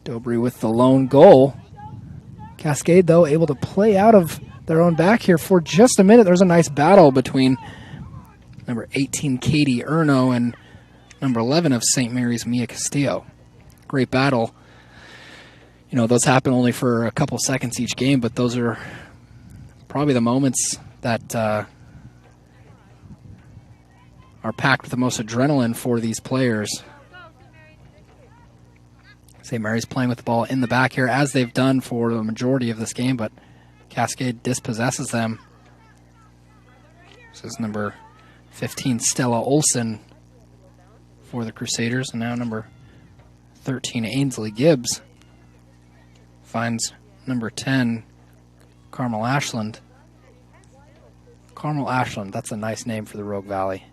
Dobry with the lone goal. Cascade, though, able to play out of their own back here for just a minute. There's a nice battle between number 18, Katie Erno, and number 11 of St. Mary's, Mia Castillo. Great battle. You know, those happen only for a couple seconds each game, but those are probably the moments that are packed with the most adrenaline for these players. St. Mary's playing with the ball in the back here, as they've done for the majority of this game, but Cascade dispossesses them. This is number 15, Stella Olson, for the Crusaders, and now number 13, Ainsley Gibbs, finds number 10, Carmel Ashland. Carmel Ashland, that's a nice name for the Rogue Valley.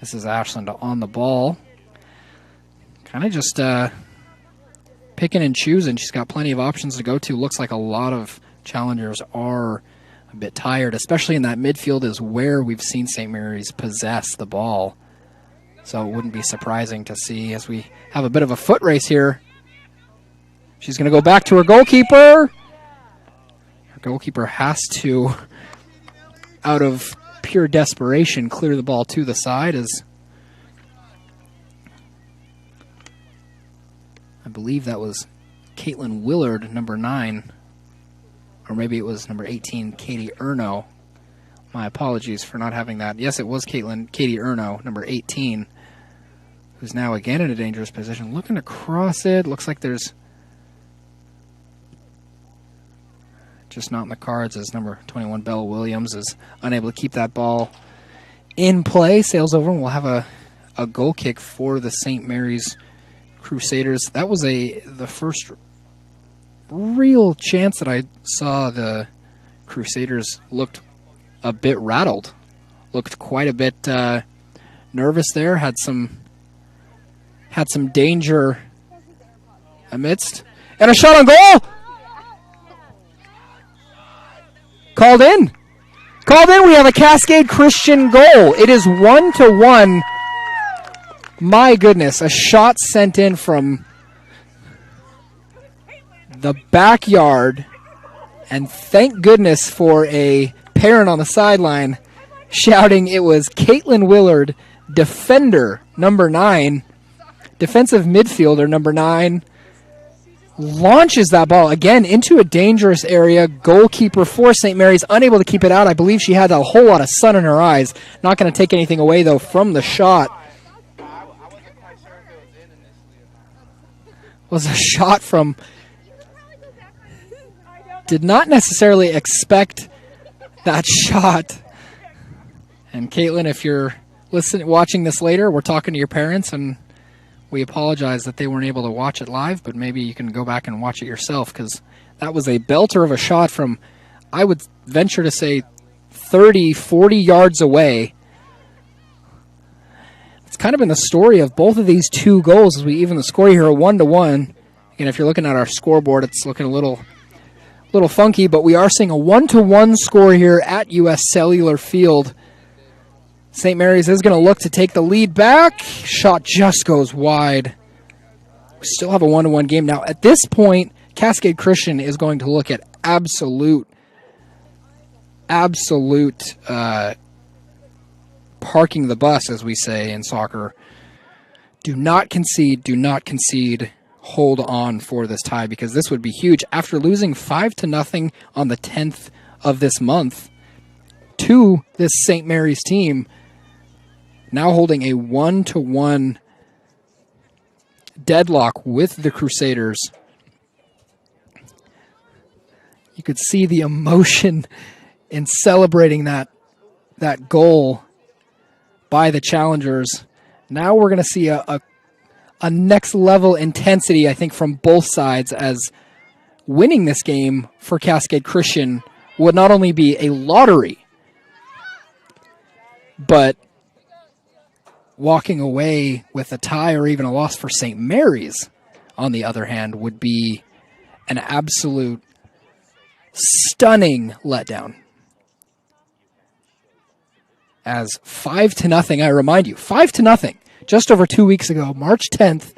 This is Ashland on the ball. Kind of just picking and choosing. She's got plenty of options to go to. Looks like a lot of challengers are a bit tired, especially in that midfield is where we've seen St. Mary's possess the ball. So it wouldn't be surprising to see as we have a bit of a foot race here. She's going to go back to her goalkeeper. Her goalkeeper has to, out of pure desperation, clear the ball to the side as I believe that was Caitlyn Willard, number 9. Or maybe it was number 18, Katie Erno. My apologies for not having that. Yes, it was Katie Erno, number 18, who's now again in a dangerous position. Looking to cross it. Looks like there's just not in the cards as number 21, Bella Williams, is unable to keep that ball in play. Sails over and we'll have a goal kick for the St. Mary's Crusaders. That was the first real chance that I saw the Crusaders looked a bit rattled. Looked quite a bit nervous there. Had some danger amidst. And a shot on goal! Called in. Called in. We have a Cascade Christian goal. It is 1-1. My goodness, a shot sent in from the backyard, and thank goodness for a parent on the sideline shouting it was Caitlyn Willard, defender number 9, defensive midfielder number 9, launches that ball again into a dangerous area. Goalkeeper for St. Mary's unable to keep it out. I believe she had a whole lot of sun in her eyes. Not going to take anything away though from the shot. Was a shot from, did not necessarily expect that shot. And Caitlin, if you're watching this later, we're talking to your parents and we apologize that they weren't able to watch it live, but maybe you can go back and watch it yourself because that was a belter of a shot from, I would venture to say, 30, 40 yards away. It's kind of been the story of both of these two goals as we even the score here, 1-1. Again, if you're looking at our scoreboard, it's looking a little funky, but we are seeing a 1-1 score here at U.S. Cellular Field. St. Mary's is going to look to take the lead back. Shot just goes wide. We still have a 1-1 game. Now, at this point, Cascade Christian is going to look at absolute parking the bus, as we say in soccer. Do not concede. Hold on for this tie because this would be huge. After losing 5-0 on the 10th of this month to this St. Mary's team, now holding a 1-1 deadlock with the Crusaders. You could see the emotion in celebrating that goal by the challengers. Now we're going to see a next level intensity, I think, from both sides, as winning this game for Cascade Christian would not only be a lottery, but walking away with a tie or even a loss for St. Mary's, on the other hand, would be an absolute stunning letdown. As 5-0, I remind you, 5-0. Just over 2 weeks ago, March 10th,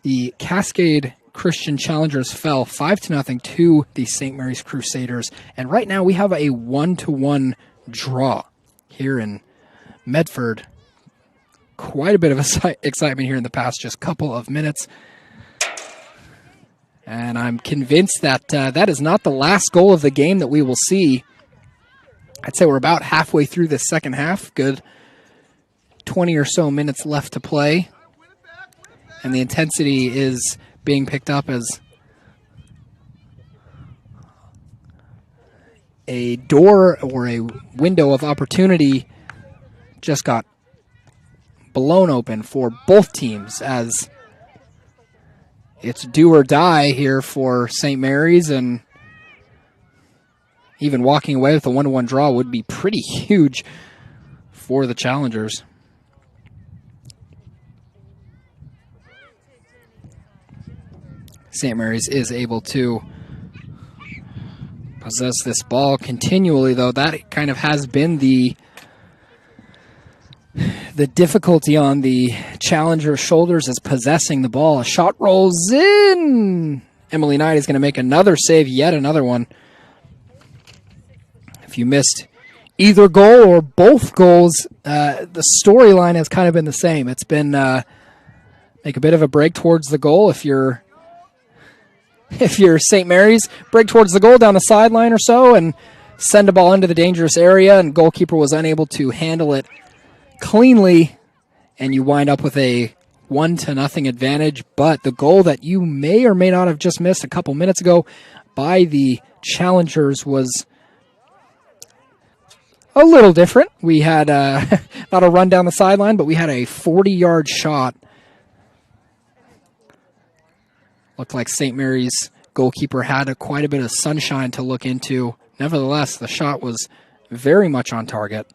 the Cascade Christian Challengers fell 5-0 to the St. Mary's Crusaders. And right now we have a 1-1 draw here in Medford. Quite a bit of excitement here in the past just couple of minutes. And I'm convinced that that is not the last goal of the game that we will see. I'd say we're about halfway through the second half. Good 20 or so minutes left to play, and the intensity is being picked up as a door or a window of opportunity just got blown open for both teams, as it's do or die here for St. Mary's, and even walking away with a 1-1 draw would be pretty huge for the Challengers. St. Mary's is able to possess this ball continually, though. That kind of has been the difficulty on the Challenger's shoulders, is possessing the ball. A shot rolls in. Emily Knight is going to make another save, yet another one. If you missed either goal or both goals, the storyline has kind of been the same. It's been make a bit of a break towards the goal. If you're St. Mary's, break towards the goal down the sideline or so and send a ball into the dangerous area, and goalkeeper was unable to handle it cleanly, and you wind up with a 1-0 advantage. But the goal that you may or may not have just missed a couple minutes ago by the Challengers was a little different. We had not a run down the sideline, but we had a 40-yard shot. Looked like St. Mary's goalkeeper had quite a bit of sunshine to look into. Nevertheless, the shot was very much on target.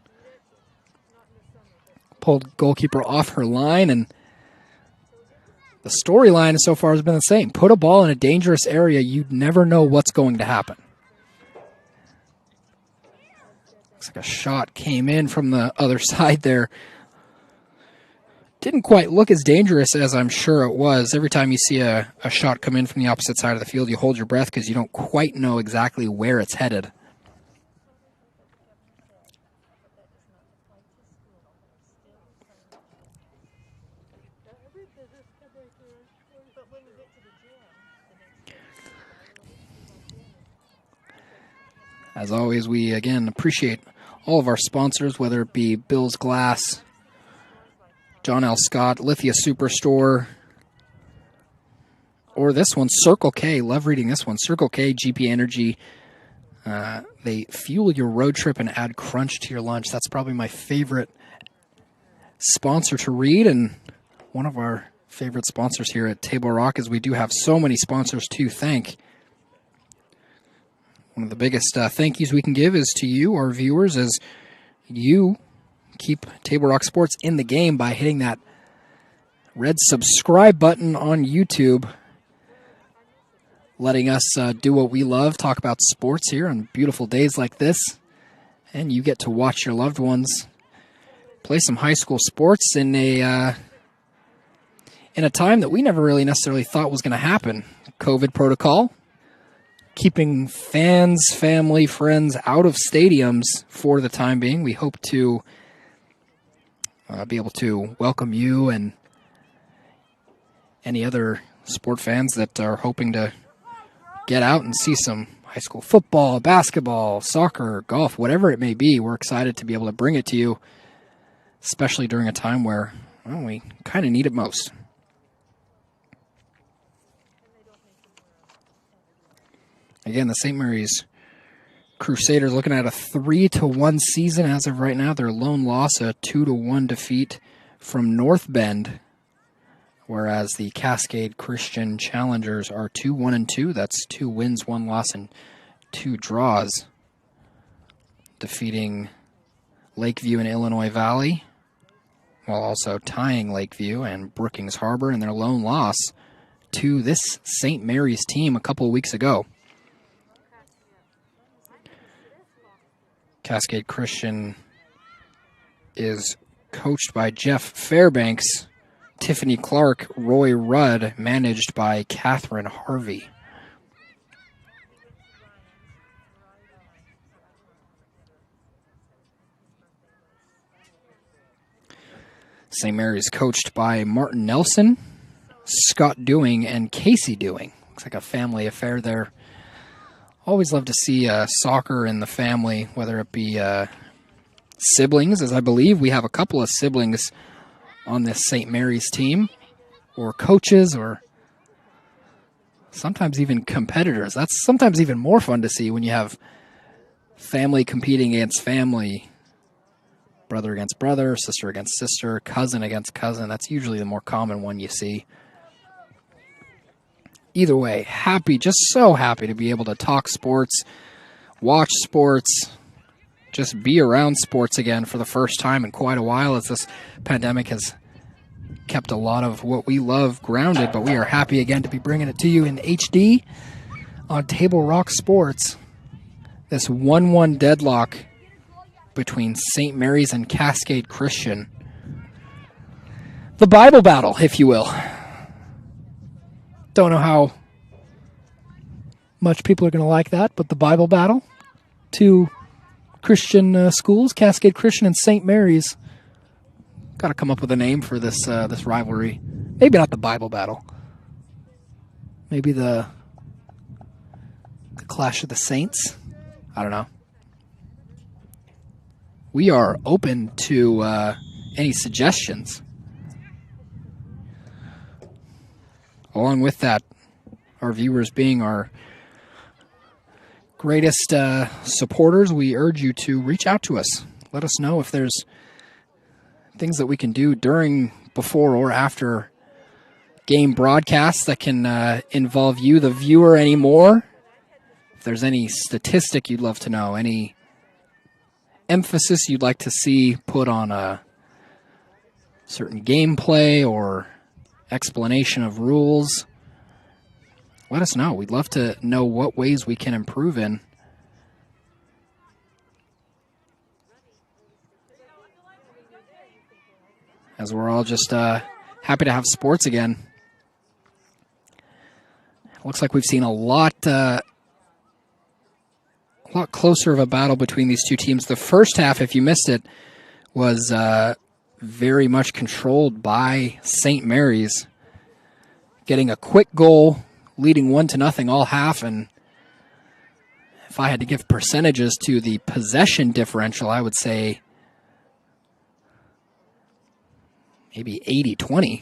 Pulled goalkeeper off her line, and the storyline so far has been the same. Put a ball in a dangerous area, you'd never know what's going to happen. Looks like a shot came in from the other side there. Didn't quite look as dangerous as I'm sure it was. Every time you see a shot come in from the opposite side of the field, you hold your breath because you don't quite know exactly where it's headed. As always, we again appreciate all of our sponsors, whether it be Bill's Glass, John L. Scott, Lithia Superstore, or this one, Circle K. Love reading this one. Circle K, GP Energy. They fuel your road trip and add crunch to your lunch. That's probably my favorite sponsor to read, and one of our favorite sponsors here at Table Rock, as we do have so many sponsors to thank. One of the biggest thank yous we can give is to you, our viewers, as you keep Table Rock Sports in the game by hitting that red subscribe button on YouTube, letting us do what we love, talk about sports here on beautiful days like this, and you get to watch your loved ones play some high school sports in a time that we never really necessarily thought was going to happen. COVID protocol, keeping fans, family, friends out of stadiums for the time being. We hope to be able to welcome you and any other sport fans that are hoping to get out and see some high school football, basketball, soccer, golf, whatever it may be. We're excited to be able to bring it to you, especially during a time where, well, we kind of need it most. Again, the St. Mary's Crusaders looking at a 3-1 season as of right now. Their lone loss, a 2-1 defeat from North Bend, whereas the Cascade Christian Challengers are 2-1-2. That's 2 wins, 1 loss, and 2 draws, defeating Lakeview and Illinois Valley, while also tying Lakeview and Brookings Harbor in their lone loss to this St. Mary's team a couple of weeks ago. Cascade Christian is coached by Jeff Fairbanks, Tiffany Clark, Roy Rudd, managed by Catherine Harvey. St. Mary's coached by Martin Nelson, Scott Dewing, and Casey Dewing. Looks like a family affair there. Always love to see soccer in the family, whether it be siblings, as I believe we have a couple of siblings on this St. Mary's team, or coaches, or sometimes even competitors. That's sometimes even more fun to see when you have family competing against family, brother against brother, sister against sister, cousin against cousin. That's usually the more common one you see. Either way, happy, just so happy to be able to talk sports, watch sports, just be around sports again for the first time in quite a while, as this pandemic has kept a lot of what we love grounded, but we are happy again to be bringing it to you in HD on Table Rock Sports. This 1-1 deadlock between St. Mary's and Cascade Christian. The Bible battle, if you will. Don't know how much people are going to like that, but the Bible battle. Two Christian schools, Cascade Christian and St. Mary's. Got to come up with a name for this this rivalry. Maybe not the Bible battle. Maybe the Clash of the Saints. I don't know. We are open to any suggestions. Along with that, our viewers being our greatest supporters, we urge you to reach out to us. Let us know if there's things that we can do during, before, or after game broadcasts that can involve you, the viewer, anymore. If there's any statistic you'd love to know, any emphasis you'd like to see put on a certain gameplay or explanation of rules, let us know. We'd love to know what ways we can improve in. As we're all just happy to have sports again. Looks like we've seen a lot closer of a battle between these two teams. The first half, if you missed it, was very much controlled by St. Mary's, getting a quick goal, leading 1-0 all half. And if I had to give percentages to the possession differential, I would say maybe 80-20.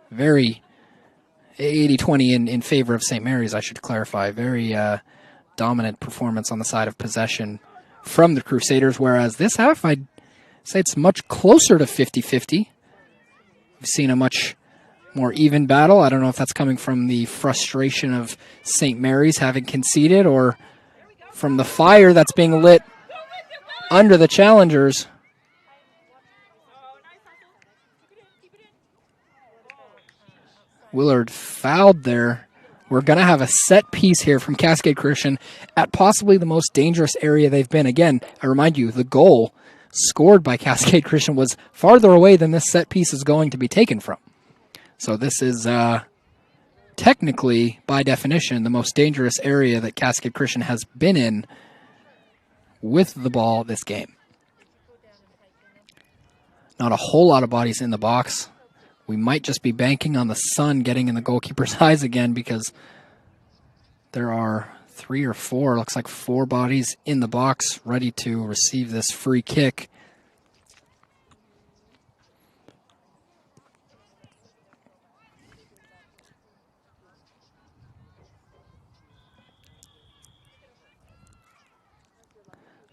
Very 80-20 in favor of St. Mary's, I should clarify. Very dominant performance on the side of possession from the Crusaders, whereas this half, I'd say it's much closer to 50-50. We've seen a much more even battle. I don't know if that's coming from the frustration of St. Mary's having conceded or from the fire that's being lit under the challengers. Willard fouled there. We're going to have a set piece here from Cascade Christian at possibly the most dangerous area they've been. Again, I remind you, the goal scored by Cascade Christian was farther away than this set piece is going to be taken from. So this is technically, by definition, the most dangerous area that Cascade Christian has been in with the ball this game. Not a whole lot of bodies in the box. We might just be banking on the sun getting in the goalkeeper's eyes again, because there are 3 or 4, looks like 4 bodies in the box ready to receive this free kick.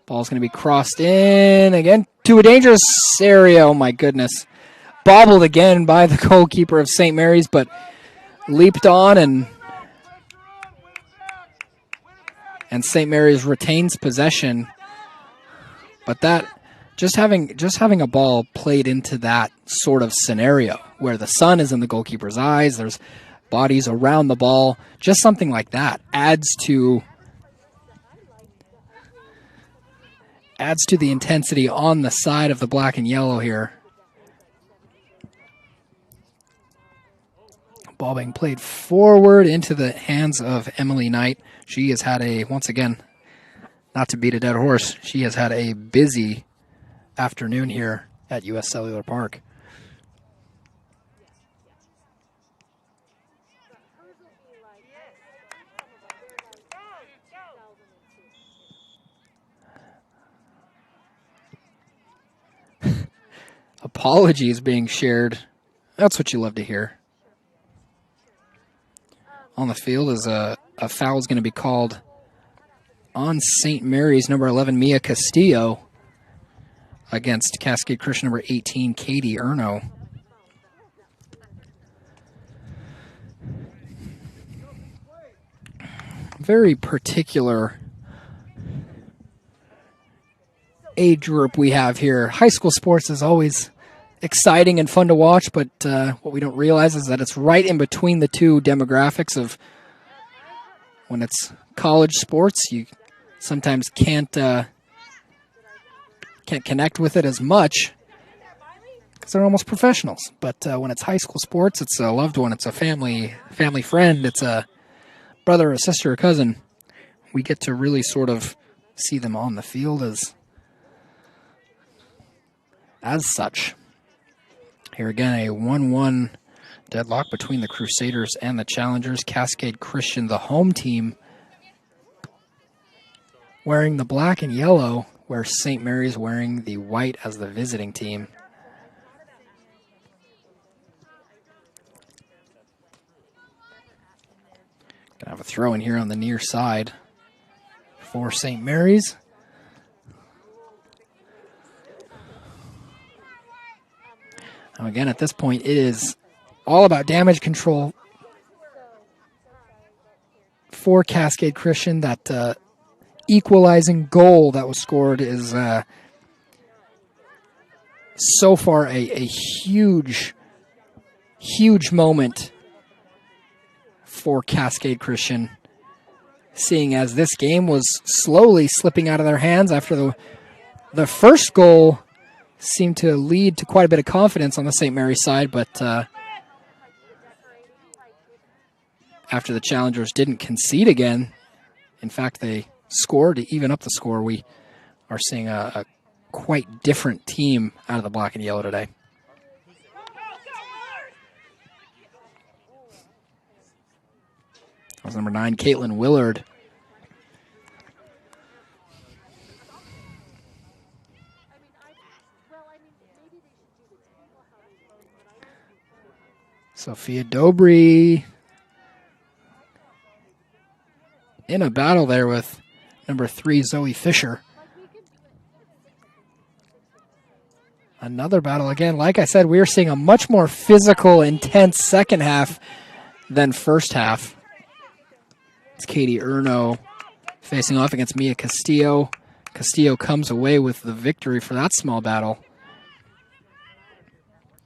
Ball's going to be crossed in again to a dangerous area. Oh my goodness. Bobbled again by the goalkeeper of St. Mary's, but leaped on, and St. Mary's retains possession. But that just having a ball played into that sort of scenario where the sun is in the goalkeeper's eyes, there's bodies around the ball, just something like that adds to the intensity on the side of the black and yellow here. Ball being played forward into the hands of Emily Knight. She has had once again, not to beat a dead horse, she has had a busy afternoon here at US Cellular Park. Apologies being shared. That's what you love to hear. On the field is a foul is going to be called on St. Mary's, number 11, Mia Castillo, against Cascade Christian, number 18, Katie Erno. Very particular age group we have here. High school sports is always exciting and fun to watch, but what we don't realize is that it's right in between the two demographics of when it's college sports, you sometimes can't connect with it as much because they're almost professionals. But when it's high school sports, it's a loved one, it's a family friend, it's a brother, a sister, a cousin. We get to really sort of see them on the field as such. Here again, a 1-1 deadlock between the Crusaders and the Challengers. Cascade Christian, the home team, wearing the black and yellow, where St. Mary's wearing the white as the visiting team. Gonna have a throw in here on the near side for St. Mary's. Now again, at this point, it is all about damage control for Cascade Christian. That equalizing goal that was scored is so far a huge moment for Cascade Christian, seeing as this game was slowly slipping out of their hands after the first goal seemed to lead to quite a bit of confidence on the St. Mary's side, but after the Challengers didn't concede again, in fact, they scored to even up the score, we are seeing a quite different team out of the black and yellow today. That was number 9, Caitlyn Willard. Sophia Dobry in a battle there with number 3, Zoe Fisher. Another battle again. Like I said, we are seeing a much more physical, intense second half than first half. It's Katie Erno facing off against Mia Castillo. Castillo comes away with the victory for that small battle.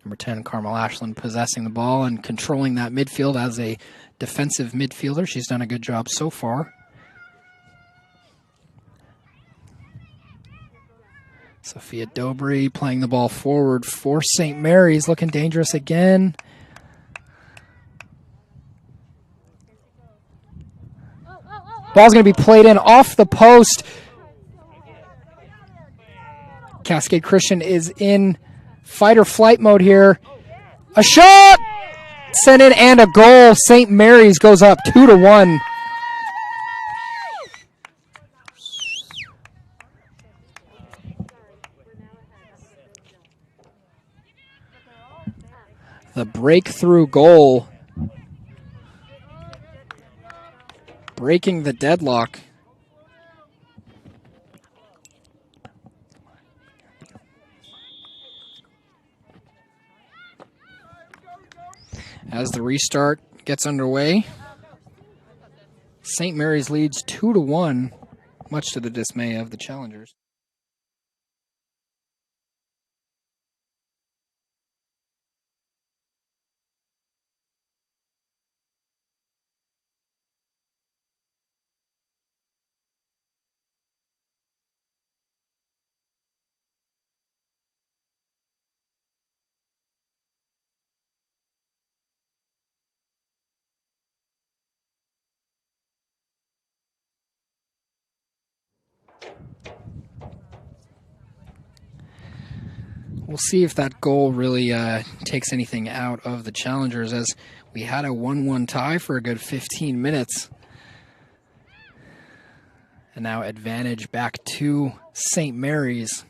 Number 10, Carmel Ashland, possessing the ball and controlling that midfield as a defensive midfielder. She's done a good job so far. Sophia Dobry playing the ball forward for St. Mary's, looking dangerous again. Ball's going to be played in off the post. Cascade Christian is in fight or flight mode here. A shot! Sent in and a goal. St. Mary's goes up 2-1. The breakthrough goal, breaking the deadlock. As the restart gets underway, St. Mary's leads 2-1, much to the dismay of the Challengers. We'll see if that goal really takes anything out of the Challengers, as we had a 1-1 tie for a good 15 minutes. And now advantage back to St. Mary's.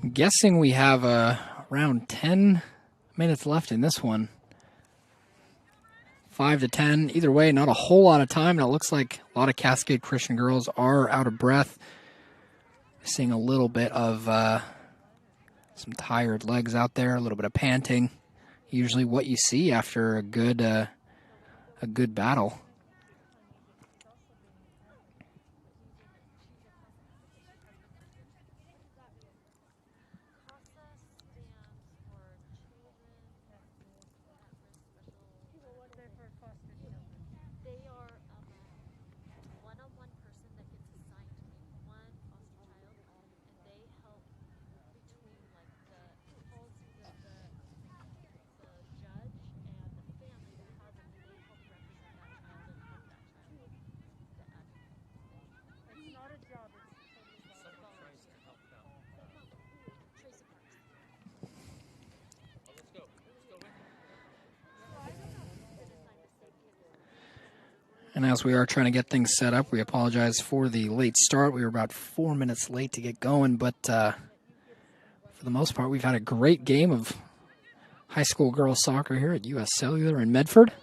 I'm guessing we have around 10 minutes left in this one. 5 to 10. Either way, not a whole lot of time, and it looks like a lot of Cascade Christian girls are out of breath. Seeing a little bit of some tired legs out there, a little bit of panting. Usually what you see after a good battle. And as we are trying to get things set up, we apologize for the late start. We were about 4 minutes late to get going, but for the most part, we've had a great game of high school girls soccer here at U.S. Cellular in Medford.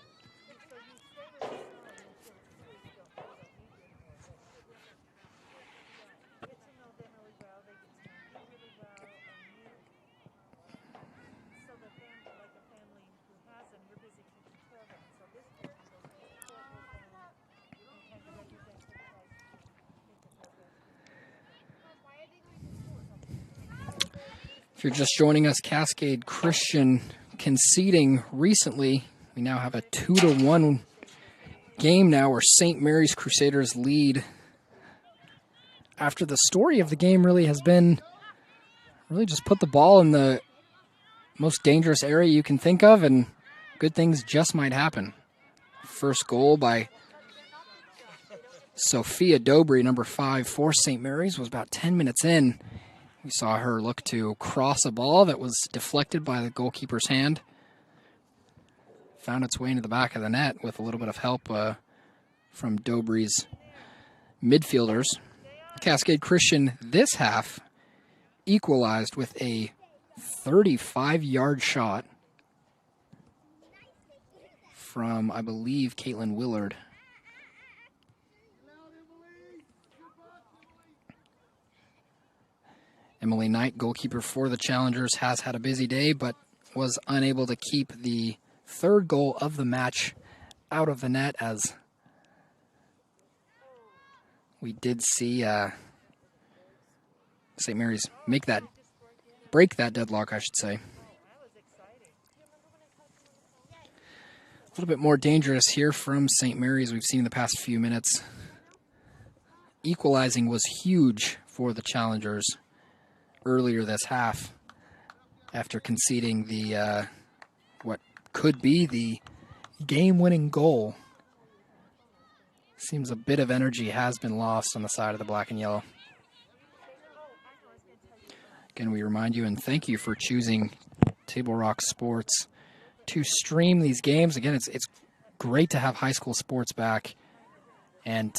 If you're just joining us, Cascade Christian conceding recently. We now have a 2-1 game now where St. Mary's Crusaders lead. After the story of the game really has been just put the ball in the most dangerous area you can think of and good things just might happen. First goal by Sophia Dobry, number 5 for St. Mary's, was about 10 minutes in. We saw her look to cross a ball that was deflected by the goalkeeper's hand. Found its way into the back of the net with a little bit of help from Dobry's midfielders. Cascade Christian this half equalized with a 35-yard shot from, I believe, Caitlyn Willard. Emily Knight, goalkeeper for the Challengers, has had a busy day, but was unable to keep the third goal of the match out of the net, as we did see St. Mary's break that deadlock, I should say. A little bit more dangerous here from St. Mary's we've seen in the past few minutes. Equalizing was huge for the Challengers earlier this half after conceding the what could be the game-winning goal. Seems a bit of energy has been lost on the side of the black and yellow. Again, we remind you and thank you for choosing Table Rock Sports to stream these games. Again, it's great to have high school sports back and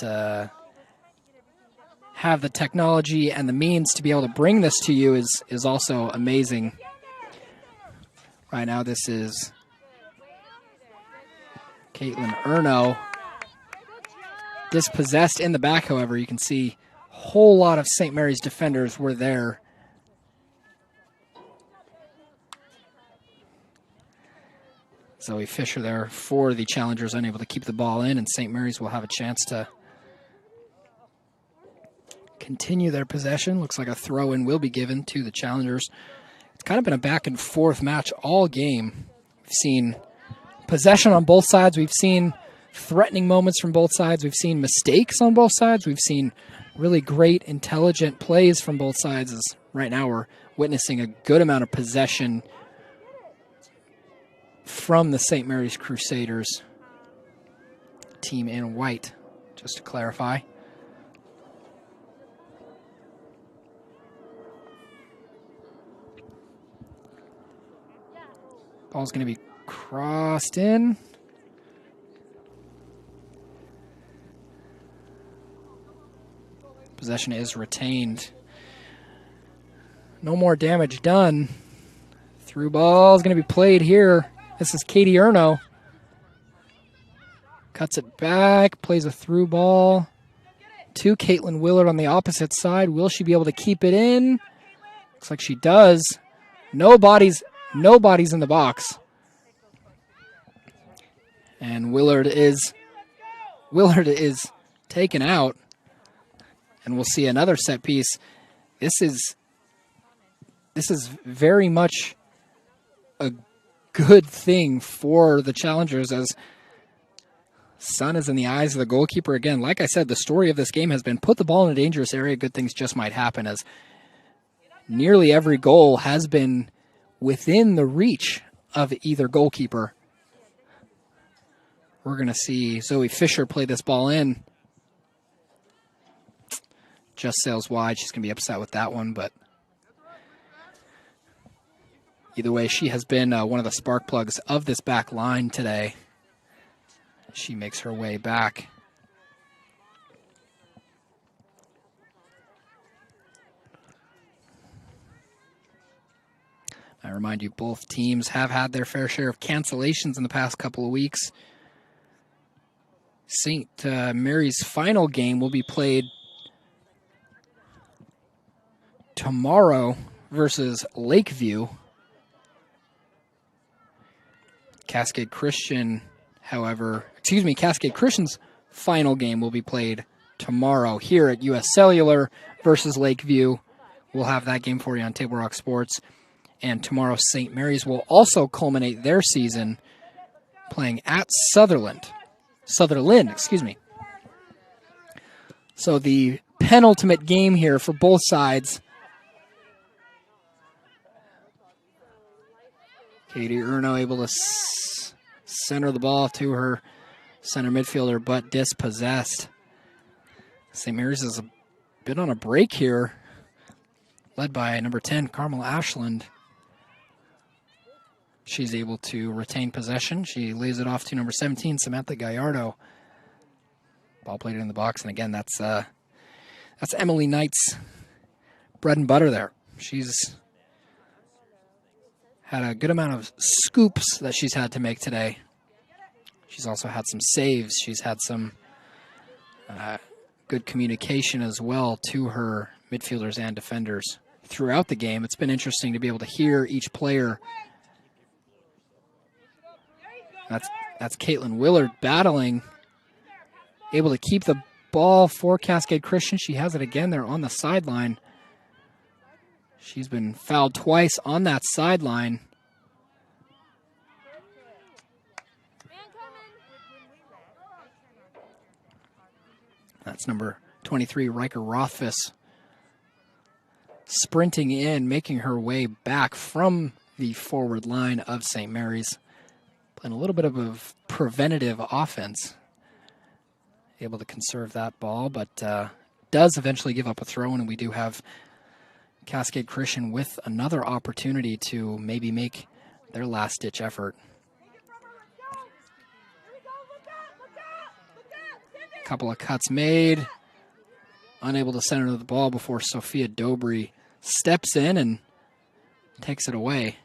have the technology and the means to be able to bring this to you is also amazing. Right now, this is Caitlin Erno. Dispossessed in the back, however, you can see a whole lot of St. Mary's defenders were there. Zoe Fisher there for the Challengers, unable to keep the ball in, and St. Mary's will have a chance to continue their possession. Looks like a throw-in will be given to the Challengers. It's kind of been a back-and-forth match all game. We've seen possession on both sides. We've seen threatening moments from both sides. We've seen mistakes on both sides. We've seen really great, intelligent plays from both sides. As right now we're witnessing a good amount of possession from the St. Mary's Crusaders team in white, just to clarify. Ball's going to be crossed in. Possession is retained. No more damage done. Through ball is going to be played here. This is Katie Erno. Cuts it back, plays a through ball to Caitlyn Willard on the opposite side. Will she be able to keep it in? Looks like she does. Nobody's in the box. And Willard is taken out. And we'll see another set piece. This is very much a good thing for the challengers, as sun is in the eyes of the goalkeeper again. Like I said, the story of this game has been put the ball in a dangerous area, good things just might happen, as nearly every goal has been within the reach of either goalkeeper. We're going to see Zoe Fisher play this ball in. Just sails wide. She's going to be upset with that one, but either way, she has been one of the spark plugs of this back line today. She makes her way back. I remind you, both teams have had their fair share of cancellations in the past couple of weeks. St. Mary's final game will be played tomorrow versus Lakeview. Cascade Christian's final game will be played tomorrow here at US Cellular versus Lakeview. We'll have that game for you on Table Rock Sports. And tomorrow, St. Mary's will also culminate their season playing at Sutherland, excuse me. So the penultimate game here for both sides. Katie Erno able to center the ball to her center midfielder, but dispossessed. St. Mary's is a bit on a break here, led by number 10, Carmel Ashland. She's able to retain possession. She lays it off to number 17, Samantha Gallardo. Ball played in the box, and again, that's Emily Knight's bread and butter there. She's had a good amount of scoops that she's had to make today. She's also had some saves. She's had some good communication as well to her midfielders and defenders throughout the game. It's been interesting to be able to hear each player. That's Caitlyn Willard battling, able to keep the ball for Cascade Christian. She has it again there on the sideline. She's been fouled twice on that sideline. That's number 23, Riker Rothfuss, sprinting in, making her way back from the forward line of St. Mary's. Playing a little bit of a preventative offense. Able to conserve that ball, but does eventually give up a throw-in, and we do have Cascade Christian with another opportunity to maybe make their last-ditch effort. Couple of cuts made. Unable to center the ball before Sophia Dobry steps in and takes it away.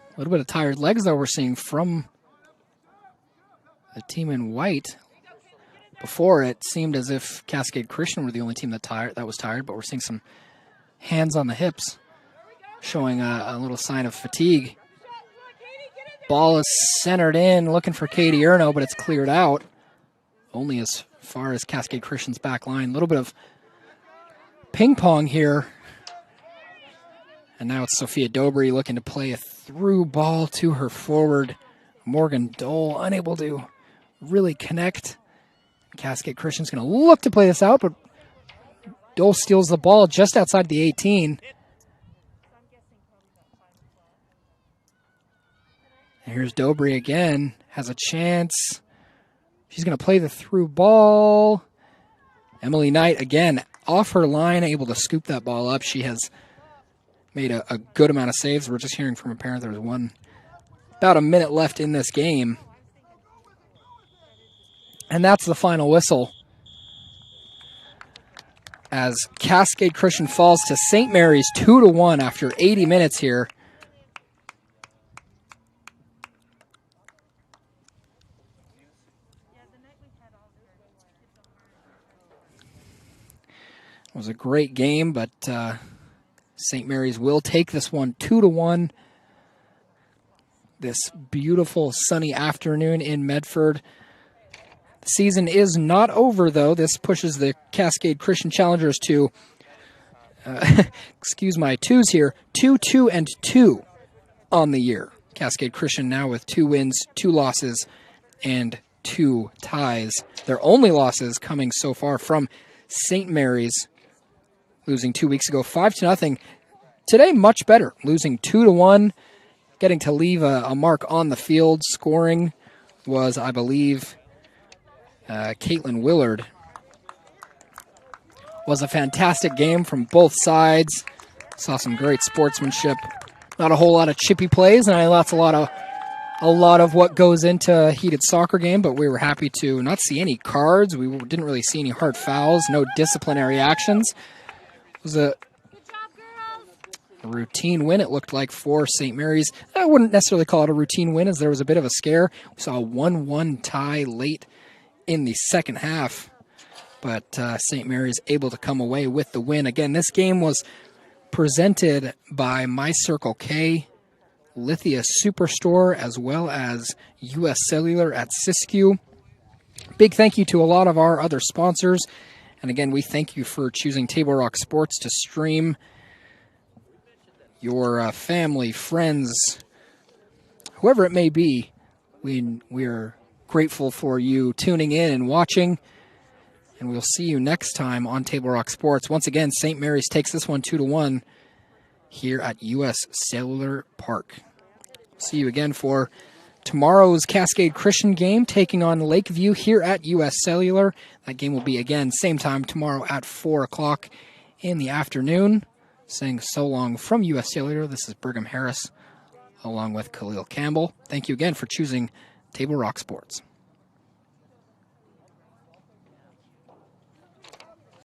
A little bit of tired legs, though, we're seeing from the team in white. Before, it seemed as if Cascade Christian were the only team that was tired, but we're seeing some hands on the hips, showing a little sign of fatigue. Ball is centered in, looking for Katie Erno, but it's cleared out. Only as far as Cascade Christian's back line. A little bit of ping pong here. And now it's Sophia Dobry looking to play a through ball to her forward. Morgan Dole unable to really connect. Cascade Christian's going to look to play this out, but Dole steals the ball just outside the 18. And here's Dobry again, has a chance. She's going to play the through ball. Emily Knight, again, off her line, able to scoop that ball up. She has made a good amount of saves. We're just hearing from a parent there was about a minute left in this game. And that's the final whistle. as Cascade Christian falls to St. Mary's 2-1 after 80 minutes here. It was a great game, but St. Mary's will take this one 2-1. This beautiful sunny afternoon in Medford. The season is not over, though. This pushes the Cascade Christian Challengers to, excuse my twos here, 2-2-2 on the year. Cascade Christian now with 2 wins, 2 losses, and 2 ties. Their only losses coming so far from St. Mary's, losing 2 weeks ago, 5-0. Today, much better, losing 2-1, getting to leave a mark on the field. Scoring was, I believe, Caitlyn Willard. Was a fantastic game from both sides. Saw some great sportsmanship. Not a whole lot of chippy plays, and a lot of what goes into a heated soccer game, but we were happy to not see any cards. We didn't really see any hard fouls, no disciplinary actions. It was a routine win, it looked like, for St. Mary's. I wouldn't necessarily call it a routine win, as there was a bit of a scare. We saw a 1-1 tie late in the second half, but St. Mary's able to come away with the win. Again, this game was presented by My Circle K, Lithia Superstore, as well as U.S. Cellular at Siskiyou. Big thank you to a lot of our other sponsors. And again, we thank you for choosing Table Rock Sports to stream your family, friends, whoever it may be. We're grateful for you tuning in and watching. And we'll see you next time on Table Rock Sports. Once again, St. Mary's takes this one 2-1 here at U.S. Cellular Park. See you again for tomorrow's Cascade Christian game, taking on Lakeview here at U.S. Cellular. That game will be again same time tomorrow at 4 o'clock in the afternoon. Saying so long from U.S. Cellular, this is Brigham Harris along with Khalil Campbell. Thank you again for choosing Table Rock Sports.